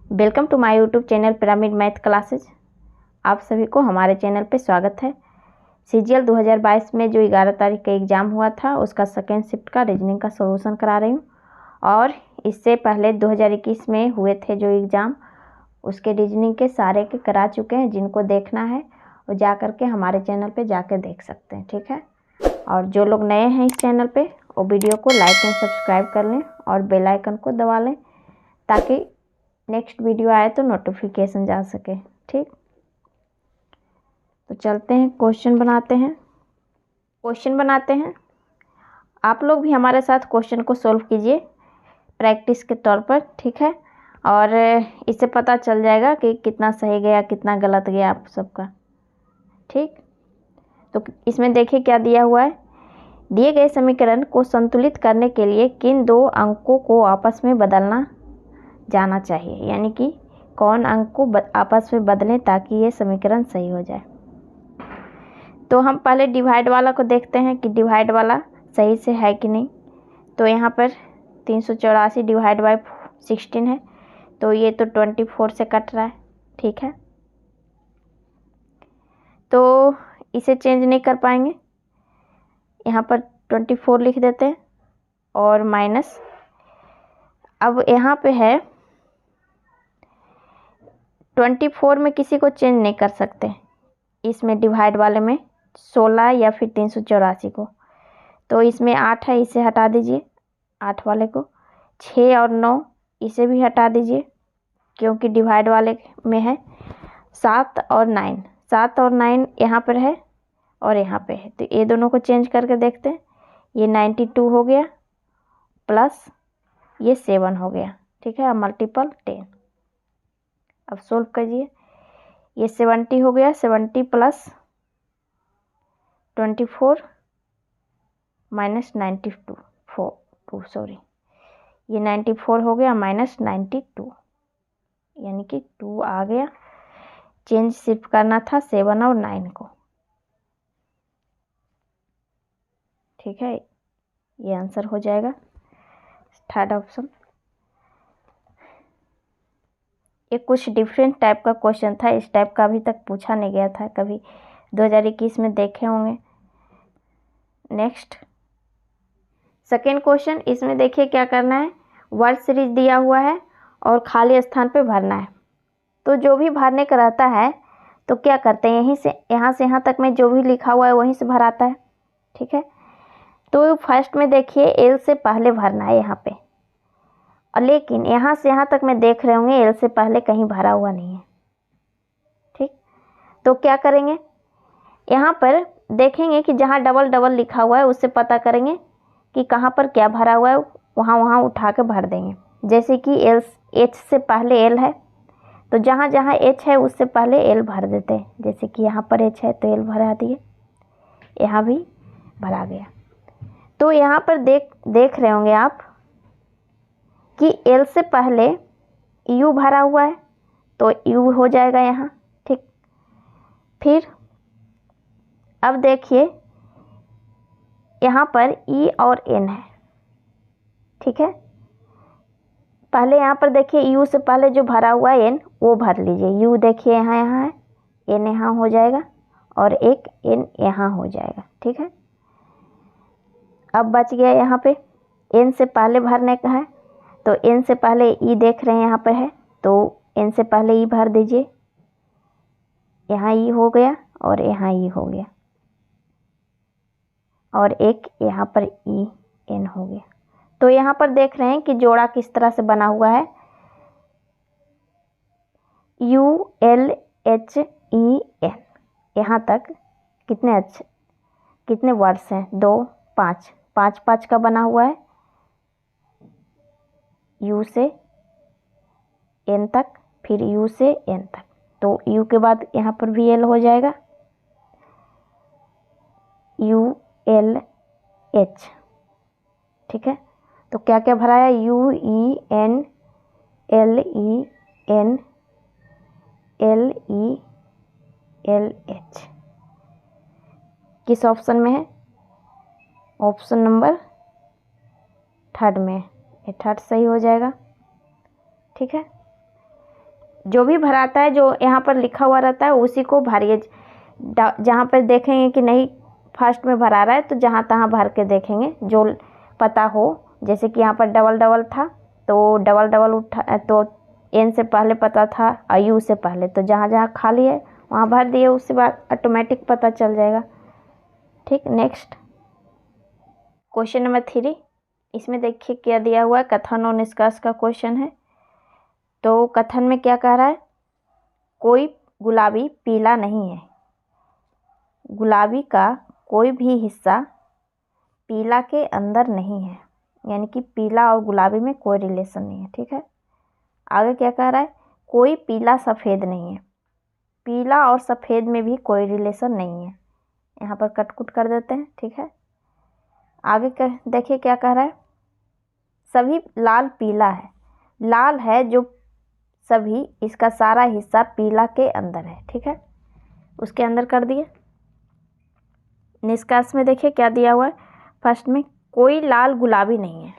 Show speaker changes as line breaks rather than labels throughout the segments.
Welcome to my YouTube channel Pyramid Math Classes. आप सभी को हमारे चैनल पे स्वागत है। सीजीएल 2022 में जो 11 तारीख का एग्ज़ाम हुआ था उसका सेकेंड शिफ्ट का रीजनिंग का सॉल्यूशन करा रही हूँ। और इससे पहले 2021 में हुए थे जो एग्ज़ाम, उसके रीजनिंग के सारे के करा चुके हैं। जिनको देखना है वो जा कर के हमारे चैनल पर जाकर देख सकते हैं, ठीक है। और जो लोग नए हैं इस चैनल पर वो वीडियो को लाइक एंड सब्सक्राइब कर लें और बेल आइकन को दबा लें ताकि नेक्स्ट वीडियो आए तो नोटिफिकेशन जा सके, ठीक। तो चलते हैं क्वेश्चन बनाते हैं। आप लोग भी हमारे साथ क्वेश्चन को सॉल्व कीजिए प्रैक्टिस के तौर पर, ठीक है। और इससे पता चल जाएगा कि कितना सही गया कितना गलत गया आप सबका, ठीक। तो इसमें देखिए क्या दिया हुआ है। दिए गए समीकरण को संतुलित करने के लिए किन दो अंकों को आपस में बदलना जाना चाहिए, यानी कि कौन अंक को आपस में बदलें ताकि ये समीकरण सही हो जाए। तो हम पहले डिवाइड वाला को देखते हैं कि डिवाइड वाला सही से है कि नहीं। तो यहाँ पर 384 डिवाइड बाई 16 है, तो ये तो 24 से कट रहा है, ठीक है। तो इसे चेंज नहीं कर पाएंगे, यहाँ पर 24 लिख देते हैं और माइनस। अब यहाँ पे है 24 में किसी को चेंज नहीं कर सकते, इसमें डिवाइड वाले में 16 या फिर 384 को। तो इसमें 8 है, इसे हटा दीजिए 8 वाले को। 6 और 9 इसे भी हटा दीजिए क्योंकि डिवाइड वाले में है। 7 और 9 यहाँ पर है और यहाँ पे है, तो ये दोनों को चेंज करके देखते हैं। ये 92 हो गया प्लस ये 7 हो गया, ठीक है। मल्टीपल 10। अब सोल्व कीजिए। ये 70 हो गया, 70 प्लस 24 माइनस 92 सॉरी, ये 94 हो गया माइनस 92, यानी कि 2 आ गया। चेंज सिर्फ करना था 7 और 9 को, ठीक है। ये आंसर हो जाएगा थर्ड ऑप्शन। ये कुछ डिफरेंट टाइप का क्वेश्चन था, इस टाइप का अभी तक पूछा नहीं गया था कभी। 2021 में देखे होंगे। नेक्स्ट सेकेंड क्वेश्चन, इसमें देखिए क्या करना है। वर्ड सीरीज दिया हुआ है और खाली स्थान पे भरना है। तो जो भी भरने का रहता है तो क्या करते हैं, यहीं से यहाँ तक में जो भी लिखा हुआ है वहीं से भराता है, ठीक है। तो फर्स्ट में देखिए एल से पहले भरना है यहाँ पे, और लेकिन यहाँ से यहाँ तक में देख रहे होंगे एल से पहले कहीं भरा हुआ नहीं है, ठीक। तो क्या करेंगे, यहाँ पर देखेंगे कि जहाँ डबल डबल लिखा हुआ है उससे पता करेंगे कि कहाँ पर क्या भरा हुआ है, वहाँ उठा के भर देंगे। जैसे कि एल एच से पहले एल है तो जहाँ जहाँ एच है उससे पहले एल भर देते हैं। जैसे कि यहाँ पर एच है तो एल भरा दिए, यहाँ भी भरा गया। तो यहाँ पर देख रहे होंगे आप कि एल से पहले यू भरा हुआ है तो यू हो जाएगा यहाँ, ठीक। फिर अब देखिए यहाँ पर ई और एन है, ठीक है। पहले यहाँ पर देखिए यू से पहले जो भरा हुआ है एन वो भर लीजिए। यू देखिए यहाँ है, एन यहाँ हो जाएगा और एक एन यहाँ हो जाएगा, ठीक है। अब बच गया यहाँ पे एन से पहले भरने का है, तो एन से पहले ई देख रहे हैं यहाँ पर है तो एन से पहले ई भर दीजिए। यहाँ ई हो गया और यहाँ ई हो गया और एक यहाँ पर ई एन हो गया। तो यहाँ पर देख रहे हैं कि जोड़ा किस तरह से बना हुआ है। U L H E N, यहाँ तक कितने वर्ड्स हैं, 2 5 5 5 का बना हुआ है। यू से एन तक, फिर यू से एन तक, तो यू के बाद यहाँ पर भी एल हो जाएगा। यू एल एच, ठीक है। तो क्या क्या भराया, U E N L E N L E L H. किस ऑप्शन में है, ऑप्शन नंबर थर्ड में। ये थर्ड सही हो जाएगा, ठीक है। जो भी भराता है, जो यहाँ पर लिखा हुआ रहता है उसी को भरिए। जहाँ पर देखेंगे कि नहीं फर्स्ट में भरा रहा है तो जहाँ तहाँ भर के देखेंगे जो पता हो। जैसे कि यहाँ पर डबल डबल था तो डबल डबल उठा तो एन से पहले पता था और यू से पहले, तो जहाँ जहाँ खाली है वहाँ भर दिए, उसके बाद ऑटोमेटिक पता चल जाएगा। ठीक, नेक्स्ट क्वेश्चन नंबर 3। इसमें देखिए क्या दिया हुआ है, कथन और निष्कर्ष का क्वेश्चन है। तो कथन में क्या कह रहा है, कोई गुलाबी पीला नहीं है। गुलाबी का कोई भी हिस्सा पीला के अंदर नहीं है, यानी कि पीला और गुलाबी में कोई रिलेशन नहीं है। ठीक है, आगे क्या कह रहा है, कोई पीला सफ़ेद नहीं है। पीला और सफ़ेद में भी कोई रिलेशन नहीं है, यहाँ पर कटकुट कर देते हैं। ठीक है, आगे देखिए क्या कह रहा है, सभी लाल पीला है। लाल है जो सभी, इसका सारा हिस्सा पीला के अंदर है। ठीक है, उसके अंदर कर दिए। निष्कर्ष में देखिए क्या दिया हुआ है, फर्स्ट में कोई लाल गुलाबी नहीं है।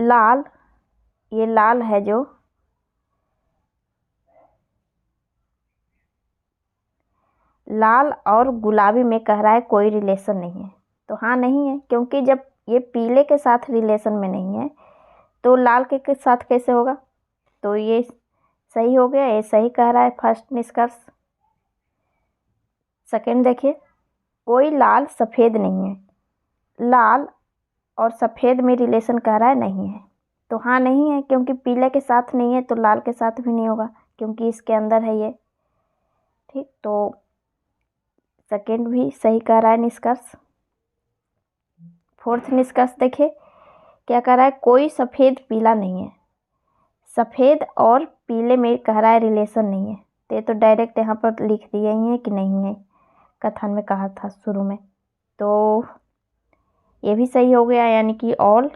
लाल, ये लाल है जो लाल और गुलाबी में कह रहा है कोई रिलेशन नहीं है, तो हाँ नहीं है, क्योंकि जब ये पीले के साथ रिलेशन में नहीं है तो लाल के साथ कैसे होगा। तो ये सही हो गया, ये सही कह रहा है फर्स्ट निष्कर्ष। सेकंड देखिए, कोई लाल सफ़ेद नहीं है। लाल और सफ़ेद में रिलेशन कह रहा है नहीं है, तो हाँ नहीं है, क्योंकि पीले के साथ नहीं है तो लाल के साथ भी नहीं होगा, क्योंकि इसके अंदर है ये। ठीक, तो सेकंड भी सही कह रहा है निष्कर्ष। फोर्थ निष्कर्ष देखिए क्या कह रहा है, कोई सफ़ेद पीला नहीं है। सफ़ेद और पीले में कह रहा है रिलेशन नहीं है, तो ये तो डायरेक्ट यहाँ पर लिख दिए ही है कि नहीं है, कथन में कहा था शुरू में, तो ये भी सही हो गया, यानी कि ऑल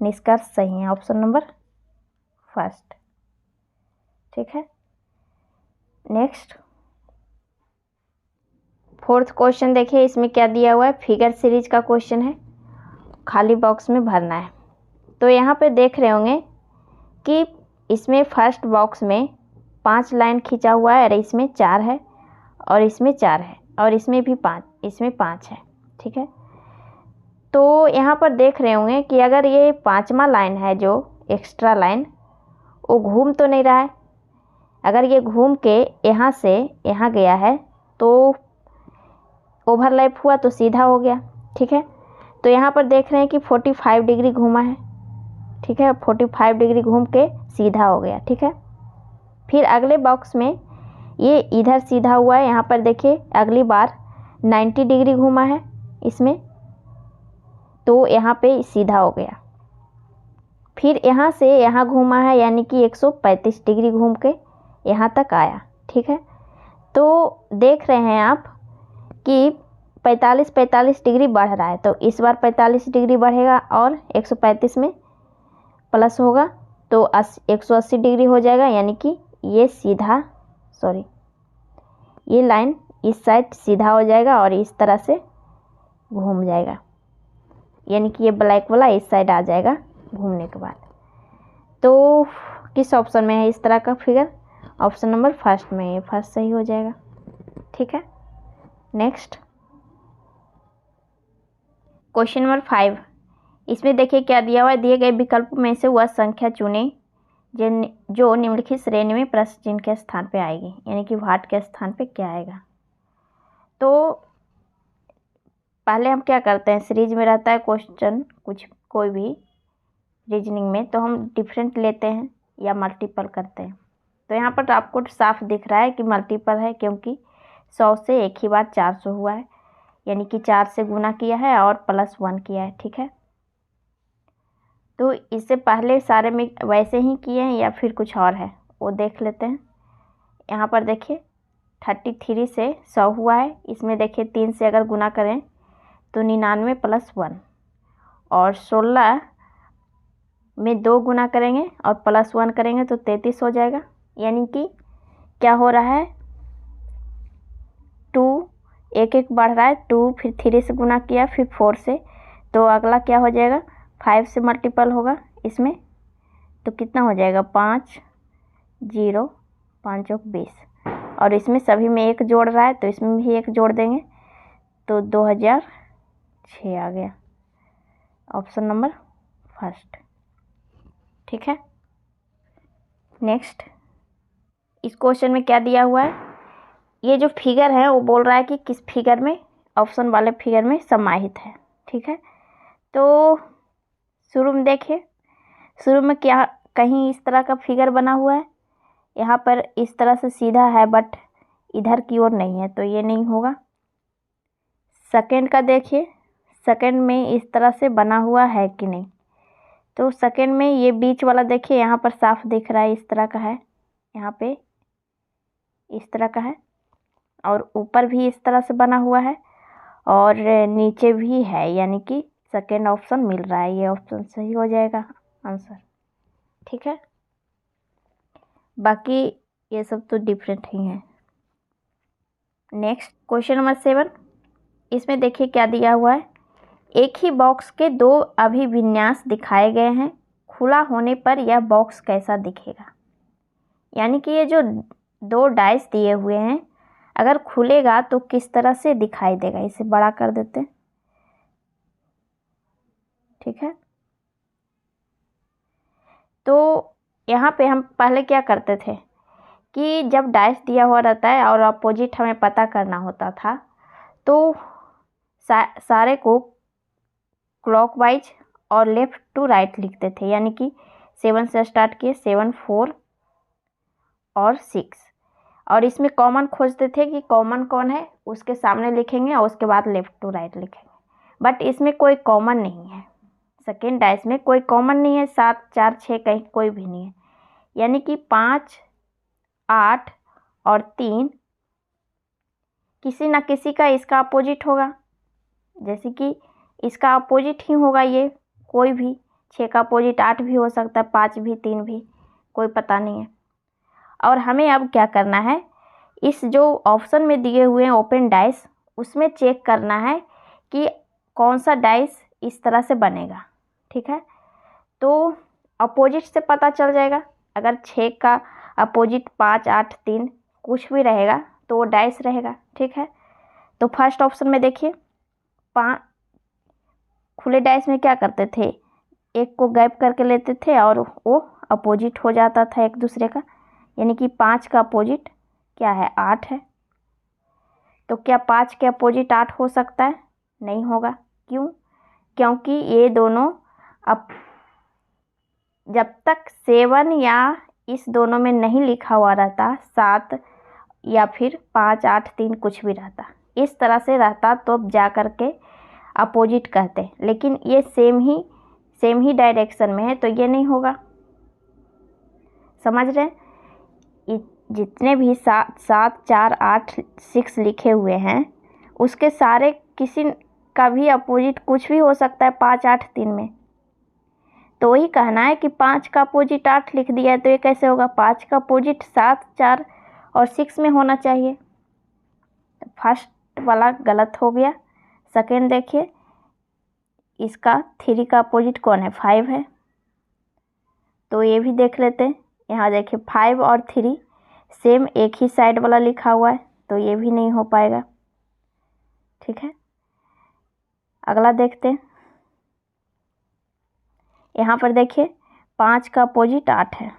निष्कर्ष सही है, ऑप्शन नंबर फर्स्ट। ठीक है, नेक्स्ट फोर्थ क्वेश्चन देखिए, इसमें क्या दिया हुआ है, फिगर सीरीज का क्वेश्चन है, खाली बॉक्स में भरना है। तो यहाँ पे देख रहे होंगे कि इसमें फर्स्ट बॉक्स में 5 लाइन खींचा हुआ है, और इसमें 4 है, और इसमें 4 है, और इसमें भी 5, इसमें 5 है। ठीक है, तो यहाँ पर देख रहे होंगे कि अगर ये 5वां लाइन है जो एक्स्ट्रा लाइन, वो घूम तो नहीं रहा है। अगर ये घूम के यहाँ से यहाँ गया है तो ओवरलैप हुआ तो सीधा हो गया। ठीक है, तो यहाँ पर देख रहे हैं कि 45 डिग्री घूमा है। ठीक है, 45 डिग्री घूम के सीधा हो गया। ठीक है, फिर अगले बॉक्स में ये इधर सीधा हुआ है, यहाँ पर देखिए अगली बार 90 डिग्री घूमा है इसमें, तो यहाँ पे सीधा हो गया। फिर यहाँ से यहाँ घूमा है, यानी कि 135 डिग्री घूम के यहाँ तक आया। ठीक है, तो देख रहे हैं आप कि 45 डिग्री बढ़ रहा है, तो इस बार 45 डिग्री बढ़ेगा और 135 में प्लस होगा तो 180 डिग्री हो जाएगा, यानी कि ये सीधा, सॉरी, ये लाइन इस साइड सीधा हो जाएगा और इस तरह से घूम जाएगा, यानी कि ये ब्लैक वाला इस साइड आ जाएगा घूमने के बाद। तो किस ऑप्शन में है इस तरह का फिगर, ऑप्शन नंबर फर्स्ट में, ये फर्स्ट सही हो जाएगा। ठीक है, नेक्स्ट क्वेश्चन नंबर 5। इसमें देखिए क्या दिया हुआ है, दिए गए विकल्प में से वह संख्या चुनें जो निम्नलिखित श्रेणी में प्रश्न चिन्ह के स्थान पे आएगी, यानी कि व्हाट के स्थान पे क्या आएगा। तो पहले हम क्या करते हैं, सीरीज में रहता है क्वेश्चन कुछ कोई भी रीजनिंग में, तो हम डिफरेंट लेते हैं या मल्टीपल करते हैं। तो यहाँ पर आपको साफ दिख रहा है कि मल्टीपल है, क्योंकि 100 से एक ही बार 400 हुआ है, यानी कि 4 से गुना किया है और +1 किया है। ठीक है, तो इससे पहले सारे में वैसे ही किए हैं या फिर कुछ और है वो देख लेते हैं। यहाँ पर देखिए 33 से 100 हुआ है, इसमें देखिए 3 से अगर गुना करें तो 99 + 1, और 16 में 2 गुना करेंगे और +1 करेंगे तो 33 हो जाएगा, यानी कि क्या हो रहा है, 2 एक एक बढ़ रहा है, 2 फिर 3 से गुना किया फिर 4 से, तो अगला क्या हो जाएगा, 5 से मल्टीपल होगा इसमें, तो कितना हो जाएगा 5 0 5 चौक 20 और इसमें सभी में एक जोड़ रहा है तो इसमें भी एक जोड़ देंगे तो 2006 आ गया, ऑप्शन नंबर फर्स्ट। ठीक है। नेक्स्ट, इस क्वेश्चन में क्या दिया हुआ है, ये जो फिगर है वो बोल रहा है कि किस फिगर में, ऑप्शन वाले फिगर में समाहित है। ठीक है, तो शुरू में देखिए, शुरू में क्या कहीं इस तरह का फिगर बना हुआ है, यहाँ पर इस तरह से सीधा है बट इधर की ओर नहीं है तो ये नहीं होगा। सेकंड का देखिए, सेकंड में इस तरह से बना हुआ है कि नहीं, तो सेकंड में ये बीच वाला देखिए यहाँ पर साफ दिख रहा है, इस तरह का है, यहाँ पे इस तरह का है और ऊपर भी इस तरह से बना हुआ है और नीचे भी है, यानी कि सेकंड ऑप्शन मिल रहा है, ये ऑप्शन सही हो जाएगा आंसर। ठीक है, बाकी ये सब तो डिफरेंट ही है। नेक्स्ट क्वेश्चन नंबर 7, इसमें देखिए क्या दिया हुआ है, एक ही बॉक्स के 2 अभिविन्यास दिखाए गए हैं, खुला होने पर यह बॉक्स कैसा दिखेगा। यानी कि ये जो 2 डाइस दिए हुए हैं अगर खुलेगा तो किस तरह से दिखाई देगा, इसे बड़ा कर देते हैं। ठीक है, तो यहाँ पे हम पहले क्या करते थे कि जब डाइस दिया हुआ रहता है और अपोजिट हमें पता करना होता था तो सारे को क्लॉकवाइज और लेफ्ट टू राइट लिखते थे, यानी कि 7 से स्टार्ट किए, 7, 4 और 6 और इसमें कॉमन खोजते थे कि कॉमन कौन है, उसके सामने लिखेंगे और उसके बाद लेफ्ट टू राइट लिखेंगे, बट इसमें कोई कॉमन नहीं है, सेकेंड डाइस में कोई कॉमन नहीं है, 7, 4, 6 कहीं कोई भी नहीं है, यानी कि 5, 8 और 3 किसी ना किसी का इसका अपोजिट होगा, जैसे कि इसका अपोजिट ही होगा ये, कोई भी 6 का अपोजिट 8 भी हो सकता है, 5 भी, 3 भी, कोई पता नहीं है। और हमें अब क्या करना है, इस जो ऑप्शन में दिए हुए हैं ओपन डाइस उसमें चेक करना है कि कौन सा डाइस इस तरह से बनेगा। ठीक है, तो अपोजिट से पता चल जाएगा, अगर 6 का अपोजिट 5, 8, 3 कुछ भी रहेगा तो वो डाइस रहेगा। ठीक है, तो फर्स्ट ऑप्शन में देखिए, 5 खुले डाइस में क्या करते थे, एक को गैप करके लेते थे और वो अपोजिट हो जाता था एक दूसरे का, यानी कि 5 का अपोजिट क्या है, 8 है, तो क्या 5 के अपोजिट 8 हो सकता है, नहीं होगा। क्यों, क्योंकि ये दोनों अब जब तक 7 या इस दोनों में नहीं लिखा हुआ रहता, 7 या फिर 5, 8, 3 कुछ भी रहता, इस तरह से रहता तो अब जा कर के अपोजिट कहते, लेकिन ये सेम ही डायरेक्शन में है तो ये नहीं होगा। समझ रहे हैं, जितने भी 7, 4, 8, 6 लिखे हुए हैं उसके सारे किसी का भी अपोजिट कुछ भी हो सकता है 5, 8, 3 में, तो वही कहना है कि 5 का अपोजिट 8 लिख दिया है तो ये कैसे होगा, 5 का अपोजिट 7, 4 और 6 में होना चाहिए। फर्स्ट वाला गलत हो गया। सेकेंड देखिए, इसका 3 का अपोजिट कौन है, 5 है, तो ये भी देख लेते हैं। यहाँ देखिए 5 और 3 सेम एक ही साइड वाला लिखा हुआ है तो ये भी नहीं हो पाएगा। ठीक है, अगला देखते हैं। यहाँ पर देखिए 5 का अपोजिट 8 है,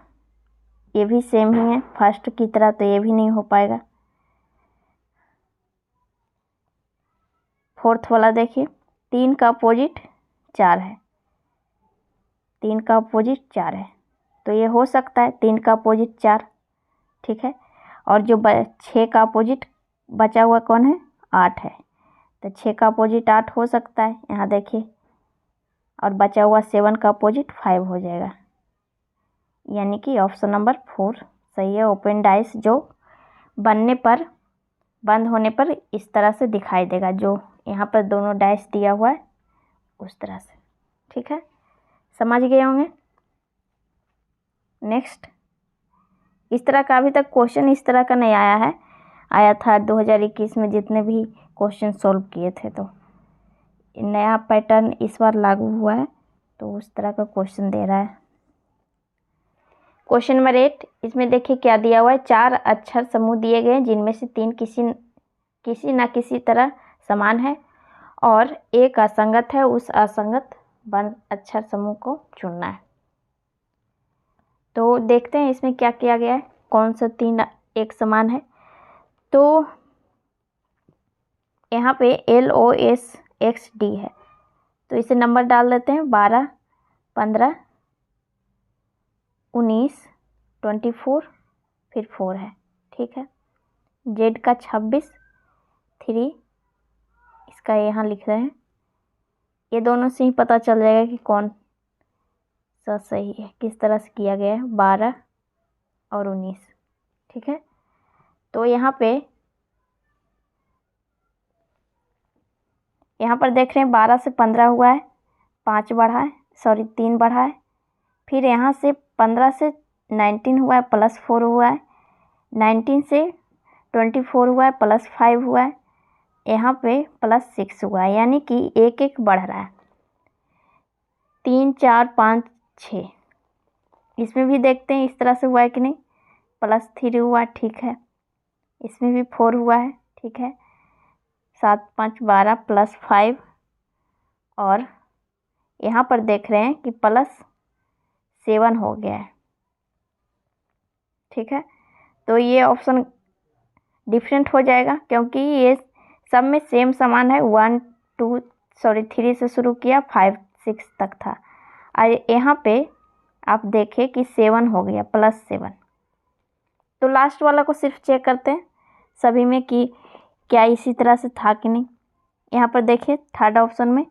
ये भी सेम ही है फर्स्ट की तरह, तो ये भी नहीं हो पाएगा। फोर्थ वाला देखिए, 3 का अपोजिट 4 है, 3 का अपोजिट 4 है तो ये हो सकता है 3 का अपोजिट 4। ठीक है, और जो 6 का अपोजिट बचा हुआ कौन है, 8 है, तो 6 का अपोजिट 8 हो सकता है, यहाँ देखिए, और बचा हुआ 7 का अपोजिट 5 हो जाएगा, यानी कि ऑप्शन नंबर 4 सही है। ओपन डाइस जो बनने पर, बंद होने पर इस तरह से दिखाई देगा, जो यहाँ पर दोनों डाइस दिया हुआ है उस तरह से। ठीक है, समझ गए होंगे। नेक्स्ट, इस तरह का अभी तक क्वेश्चन इस तरह का नहीं आया है, आया था 2021 में जितने भी क्वेश्चन सॉल्व किए थे, तो नया पैटर्न इस बार लागू हुआ है तो उस तरह का क्वेश्चन दे रहा है। क्वेश्चन नंबर 8, इसमें देखिए क्या दिया हुआ है। 4 अक्षर समूह दिए गए हैं जिनमें से 3 किसी न किसी तरह समान है और एक असंगत है। उस असंगत वर्ण अक्षर समूह को चुनना है। तो देखते हैं इसमें क्या किया गया है, कौन सा 3 एक समान है। तो यहाँ पे LOSXD है, तो इसे नंबर डाल देते हैं। 12, 15, 19, 24, फिर 4 है, ठीक है। Z का 26, 3 इसका यहाँ लिख रहे हैं। ये दोनों से ही पता चल जाएगा कि कौन सा सही है, किस तरह से किया गया है। 12 और 19, ठीक है। तो यहाँ पर देख रहे हैं 12 से 15 हुआ है, 5 बढ़ा है, 3 बढ़ा है। फिर यहाँ से 15 से 19 हुआ है, +4 हुआ है। 19 से 24 हुआ है, +5 हुआ है। यहाँ पे +6 हुआ है, यानी कि एक एक बढ़ रहा है। 3, 4, 5, 6। इसमें भी देखते हैं इस तरह से हुआ है कि नहीं। +3 हुआ, ठीक है। इसमें भी 4 हुआ है, ठीक है। 7, 5, 12 +5 और यहाँ पर देख रहे हैं कि +7 हो गया है, ठीक है। तो ये ऑप्शन डिफरेंट हो जाएगा क्योंकि ये सब में सेम समान है। 3 से शुरू किया, 5, 6 तक था और यहाँ पे आप देखें कि 7 हो गया, +7। तो लास्ट वाला को सिर्फ चेक करते हैं सभी में कि क्या इसी तरह से था कि नहीं। यहाँ पर देखिए थर्ड ऑप्शन में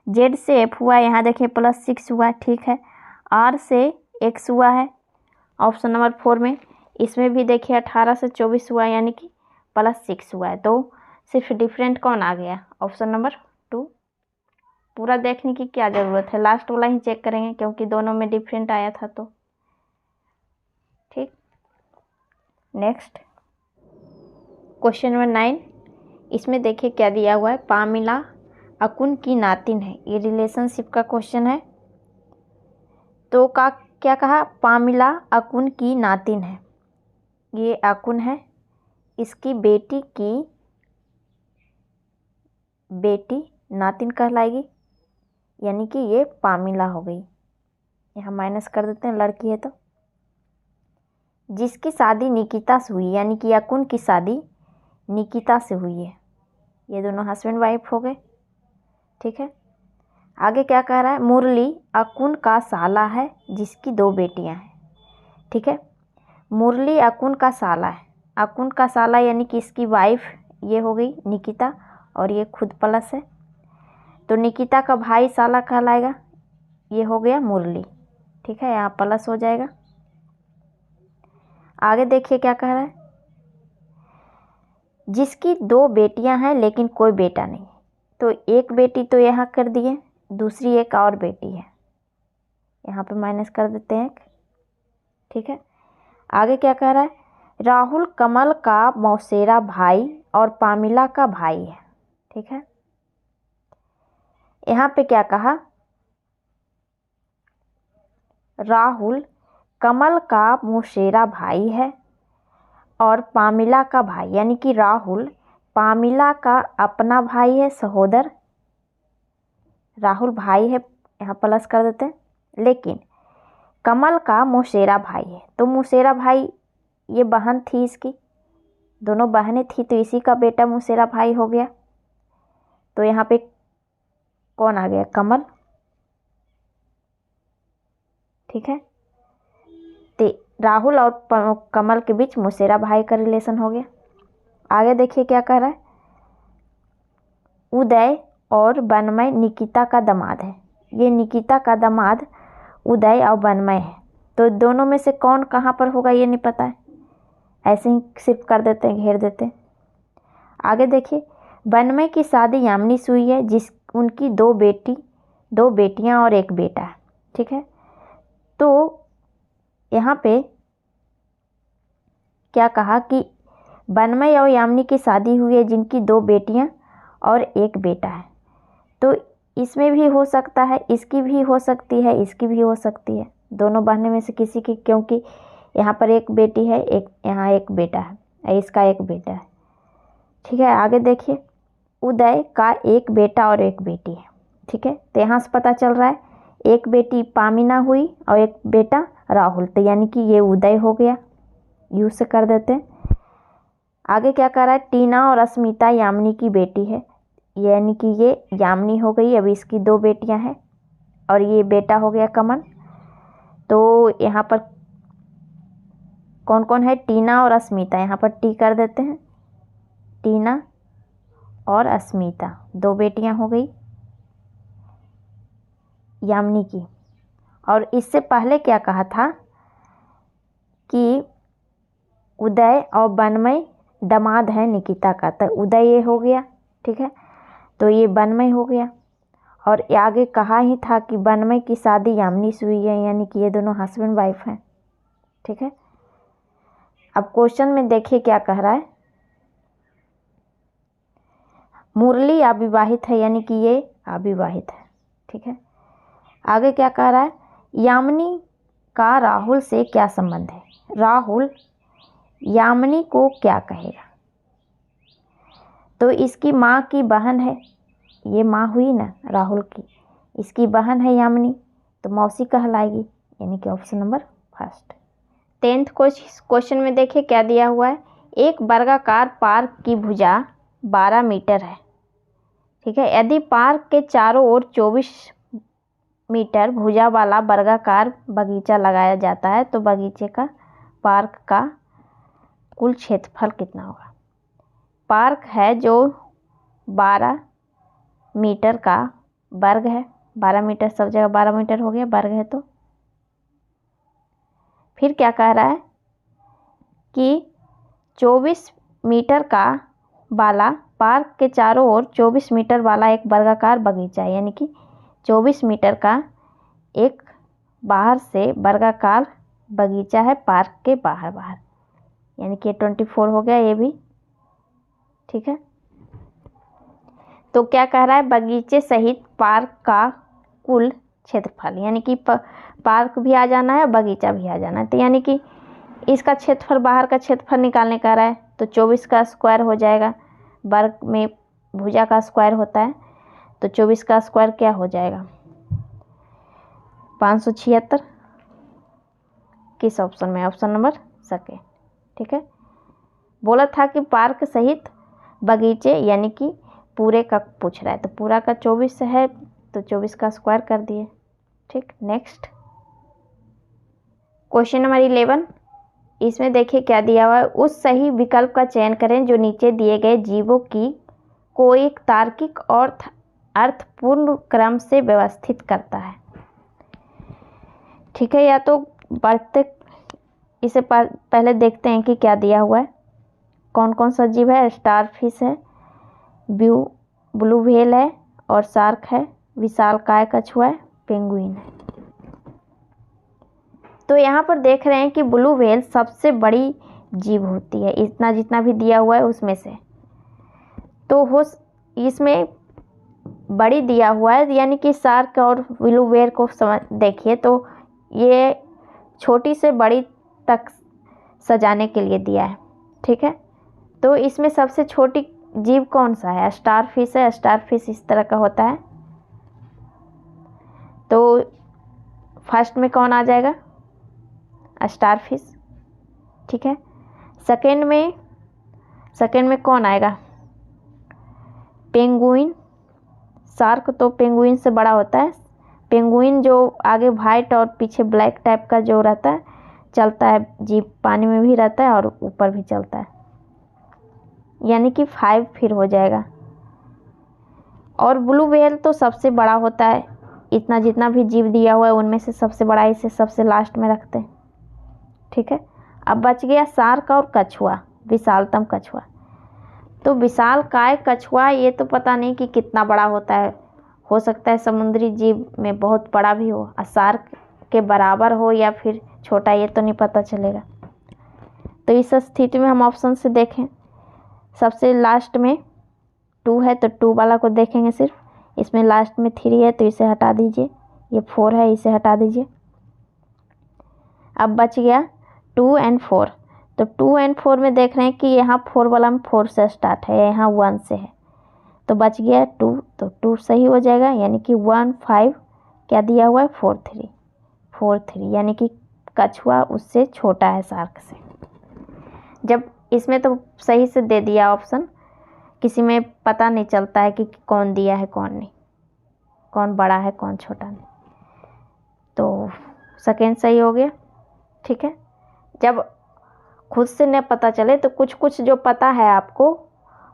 Z से F हुआ है, यहाँ देखिए +6 हुआ है, ठीक है। R से X हुआ है ऑप्शन नंबर 4 में। इसमें भी देखिए 18 से 24 हुआ है, यानी कि +6 हुआ है। तो सिर्फ डिफरेंट कौन आ गया, ऑप्शन नंबर 2। पूरा देखने की क्या ज़रूरत है, लास्ट वाला ही चेक करेंगे क्योंकि दोनों में डिफरेंट आया था। तो ठीक, नेक्स्ट क्वेश्चन नंबर 9, इसमें देखिए क्या दिया हुआ है। पामिला अकुन की नातिन है, ये रिलेशनशिप का क्वेश्चन है। तो क्या कहा, पामिला अकुन की नातिन है। ये अकुन है, इसकी बेटी की बेटी नातिन कहलाएगी, यानी कि ये पामिला हो गई। यहाँ माइनस कर देते हैं, लड़की है तो। जिसकी शादी निकिता से हुई, यानी कि अकुन की शादी निकिता से हुई है। ये दोनों हस्बैंड वाइफ हो गए, ठीक है। आगे क्या कह रहा है। मुरली अकुन का साला है जिसकी 2 बेटियां हैं, ठीक है। मुरली अकुन का साला है। अकुन का साला यानी कि इसकी वाइफ ये हो गई निकिता और ये खुद प्लस है, तो निकिता का भाई साला कहलाएगा, ये हो गया मुरली, ठीक है। यहाँ प्लस हो जाएगा। आगे देखिए क्या कह रहा है। जिसकी 2 बेटियां हैं लेकिन कोई बेटा नहीं, तो एक बेटी तो यहाँ कर दिए, दूसरी एक और बेटी है, यहाँ पे माइनस कर देते हैं, ठीक है। आगे क्या कह रहा है। राहुल कमल का मौसेरा भाई और पामिला का भाई है, ठीक है। यहाँ पे क्या कहा, राहुल कमल का मौसेरा भाई है और पामिला का भाई, यानी कि राहुल पामिला का अपना भाई है, सहोदर। राहुल भाई है, यहाँ प्लस कर देते हैं, लेकिन कमल का मौसेरा भाई है। तो मौसेरा भाई ये बहन थी, इसकी दोनों बहनें थी, तो इसी का बेटा मौसेरा भाई हो गया। तो यहाँ पे कौन आ गया, कमल, ठीक है। तो राहुल और कमल के बीच मौसेरा भाई का रिलेशन हो गया। आगे देखिए क्या कह रहा है। उदय और बनमय निकिता का दामाद है। ये निकिता का दामाद उदय और बनमय है, तो दोनों में से कौन कहाँ पर होगा ये नहीं पता है, ऐसे ही सिर्फ कर देते हैं, घेर देते हैं। आगे देखिए, बनमय की शादी यामिनी से हुई है, जिस उनकी 2 बेटियां और एक बेटा है, ठीक है। तो यहाँ पे क्या कहा कि बनमय और यामिनी की शादी हुई है जिनकी 2 बेटियां और एक बेटा है। तो इसमें भी हो सकता है, इसकी भी हो सकती है, इसकी भी हो सकती है, दोनों बहनें में से किसी की, क्योंकि यहाँ पर एक बेटी है, एक यहाँ एक बेटा है, इसका एक बेटा है। ठीक है, आगे देखिए, उदय का एक बेटा और एक बेटी है। ठीक है, तो यहाँ से पता चल रहा है एक बेटी पामिना हुई और एक बेटा राहुल, तो यानी कि ये उदय हो गया, यू से कर देते हैं। आगे क्या कर रहा है, टीना और अस्मिता यामिनी की बेटी है, यानी कि ये यामिनी हो गई। अभी इसकी 2 बेटियां हैं और ये बेटा हो गया कमल। तो यहाँ पर कौन कौन है, टीना और अस्मिता, यहाँ पर टी कर देते हैं, टीना और अस्मिता 2 बेटियां हो गई यामिनी की। और इससे पहले क्या कहा था कि उदय और बनमय दामाद है निकिता का, तो उदय ये हो गया। ठीक है, तो ये बनमय हो गया। और आगे कहा ही था कि बनमय की शादी यामिनी से हुई है, यानी कि ये दोनों हस्बैंड वाइफ हैं। ठीक है, अब क्वेश्चन में देखिए क्या कह रहा है, मुरली अविवाहित है, यानी कि ये अविवाहित है। ठीक है, आगे क्या कह रहा है, यामिनी का राहुल से क्या संबंध है, राहुल यामिनी को क्या कहेगा। तो इसकी माँ की बहन है, ये माँ हुई ना राहुल की, इसकी बहन है यामिनी, तो मौसी कहलाएगी, यानी कि option number first. 10th question में देखिए क्या दिया हुआ है, एक वर्गाकार पार्क की भुजा 12 मीटर है। ठीक है, यदि पार्क के चारों ओर 24 मीटर भुजा वाला वर्गाकार बगीचा लगाया जाता है तो बगीचे का पार्क का कुल क्षेत्रफल कितना होगा। पार्क है जो 12 मीटर का वर्ग है, 12 मीटर सब जगह 12 मीटर हो गया, वर्ग है। तो फिर क्या कह रहा है कि 24 मीटर का वाला पार्क के चारों ओर 24 मीटर वाला एक वर्गाकार बगीचा है, यानी कि 24 मीटर का एक बाहर से वर्गाकार बगीचा है पार्क के बाहर, यानी कि 24 हो गया ये भी। ठीक है, तो क्या कह रहा है, बगीचे सहित पार्क का कुल क्षेत्रफल, यानी कि पार्क भी आ जाना है, बगीचा भी आ जाना है, तो यानी कि इसका क्षेत्रफल, बाहर का क्षेत्रफल निकालने का रहा है, तो 24 का स्क्वायर हो जाएगा, वर्ग में भुजा का स्क्वायर होता है, तो 24 का स्क्वायर क्या हो जाएगा, 576। किस ऑप्शन में, ऑप्शन नंबर सेकेंड। ठीक है, बोला था कि पार्क सहित बगीचे, यानी कि पूरे का पूछ रहा है, तो पूरा का 24 है, तो 24 का स्क्वायर कर दिए। ठीक, नेक्स्ट क्वेश्चन नंबर 11, इसमें देखिए क्या दिया हुआ है, उस सही विकल्प का चयन करें जो नीचे दिए गए जीवों की को एक तार्किक और अर्थपूर्ण क्रम से व्यवस्थित करता है। ठीक है, या तो बढ़ते, इसे पहले देखते हैं कि क्या दिया हुआ है, कौन कौन सा जीव है, स्टार फिश है, ब्लू व्हेल है और शार्क है, विशालकाय कछुआ है, पेंगुइन है। तो यहाँ पर देख रहे हैं कि ब्लू व्हेल सबसे बड़ी जीव होती है, इतना जितना भी दिया हुआ है उसमें से, तो हो इसमें बड़ी दिया हुआ है, यानी कि शार्क और ब्लू व्हेल को देखिए तो ये छोटी से बड़ी तक सजाने के लिए दिया है। ठीक है, तो इसमें सबसे छोटी जीव कौन सा है, स्टार फिश है, स्टार फिश इस तरह का होता है, तो फर्स्ट में कौन आ जाएगा, स्टार फिश। ठीक है, सेकंड में कौन आएगा, पेंगुइन। शार्क तो पेंगुइन से बड़ा होता है, पेंगुइन जो आगे वाइट और पीछे ब्लैक टाइप का जो रहता है, चलता है जीव, पानी में भी रहता है और ऊपर भी चलता है, यानी कि 5 फिर हो जाएगा। और ब्लू व्हेल तो सबसे बड़ा होता है, इतना जितना भी जीव दिया हुआ है उनमें से सबसे बड़ा, इसे सबसे लास्ट में रखते हैं। ठीक है, अब बच गया शार्क और कछुआ, विशालतम कछुआ। तो विशालकाय कछुआ ये तो पता नहीं कि कितना बड़ा होता है, हो सकता है समुद्री जीव में बहुत बड़ा भी हो, और शार्क के बराबर हो या फिर छोटा, ये तो नहीं पता चलेगा। तो इस स्थिति में हम ऑप्शन से देखें, सबसे लास्ट में 2 है तो 2 वाला को देखेंगे सिर्फ, इसमें लास्ट में 3 है तो इसे हटा दीजिए, ये 4 है इसे हटा दीजिए, अब बच गया 2 और 4। तो 2 और 4 में देख रहे हैं कि यहाँ 4 वाला में 4 से स्टार्ट है, यहाँ 1 से है, तो बच गया 2, तो 2 सही हो जाएगा। यानी कि 1 5 क्या दिया हुआ है 4 3, 4 3, यानी कि कछुआ उससे छोटा है शार्क से। जब इसमें तो सही से दे दिया ऑप्शन, किसी में पता नहीं चलता है कि कौन दिया है कौन नहीं, कौन बड़ा है कौन छोटा नहीं। तो सेकेंड सही हो गया। ठीक है, जब खुद से न पता चले तो कुछ कुछ जो पता है आपको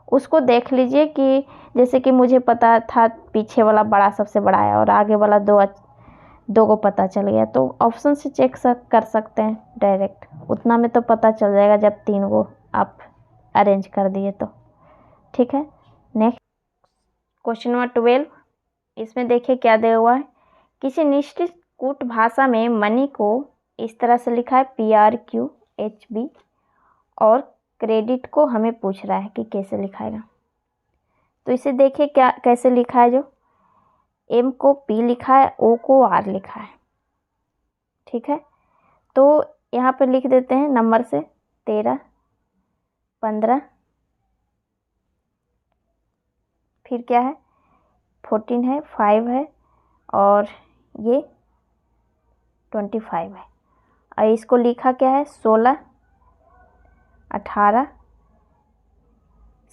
उसको देख लीजिए, कि जैसे कि मुझे पता था पीछे वाला बड़ा सबसे बड़ा है और आगे वाला दो को पता चल गया, तो ऑप्शन से चेक कर सकते हैं डायरेक्ट, उतना में तो पता चल जाएगा जब 3 को आप अरेंज कर दिए तो। ठीक है, नेक्स्ट क्वेश्चन नंबर 12। इसमें देखिए क्या दिया हुआ है। किसी निश्चित कूट भाषा में मनी को इस तरह से लिखा है PRQHB, और क्रेडिट को हमें पूछ रहा है कि कैसे लिखाएगा। तो इसे देखिए क्या कैसे लिखा है, जो M को P लिखा है, O को R लिखा है। ठीक है, तो यहाँ पर लिख देते हैं नंबर से 13 15, फिर क्या है 14 है, 5 है, और ये 25 है। और इसको लिखा क्या है 16 18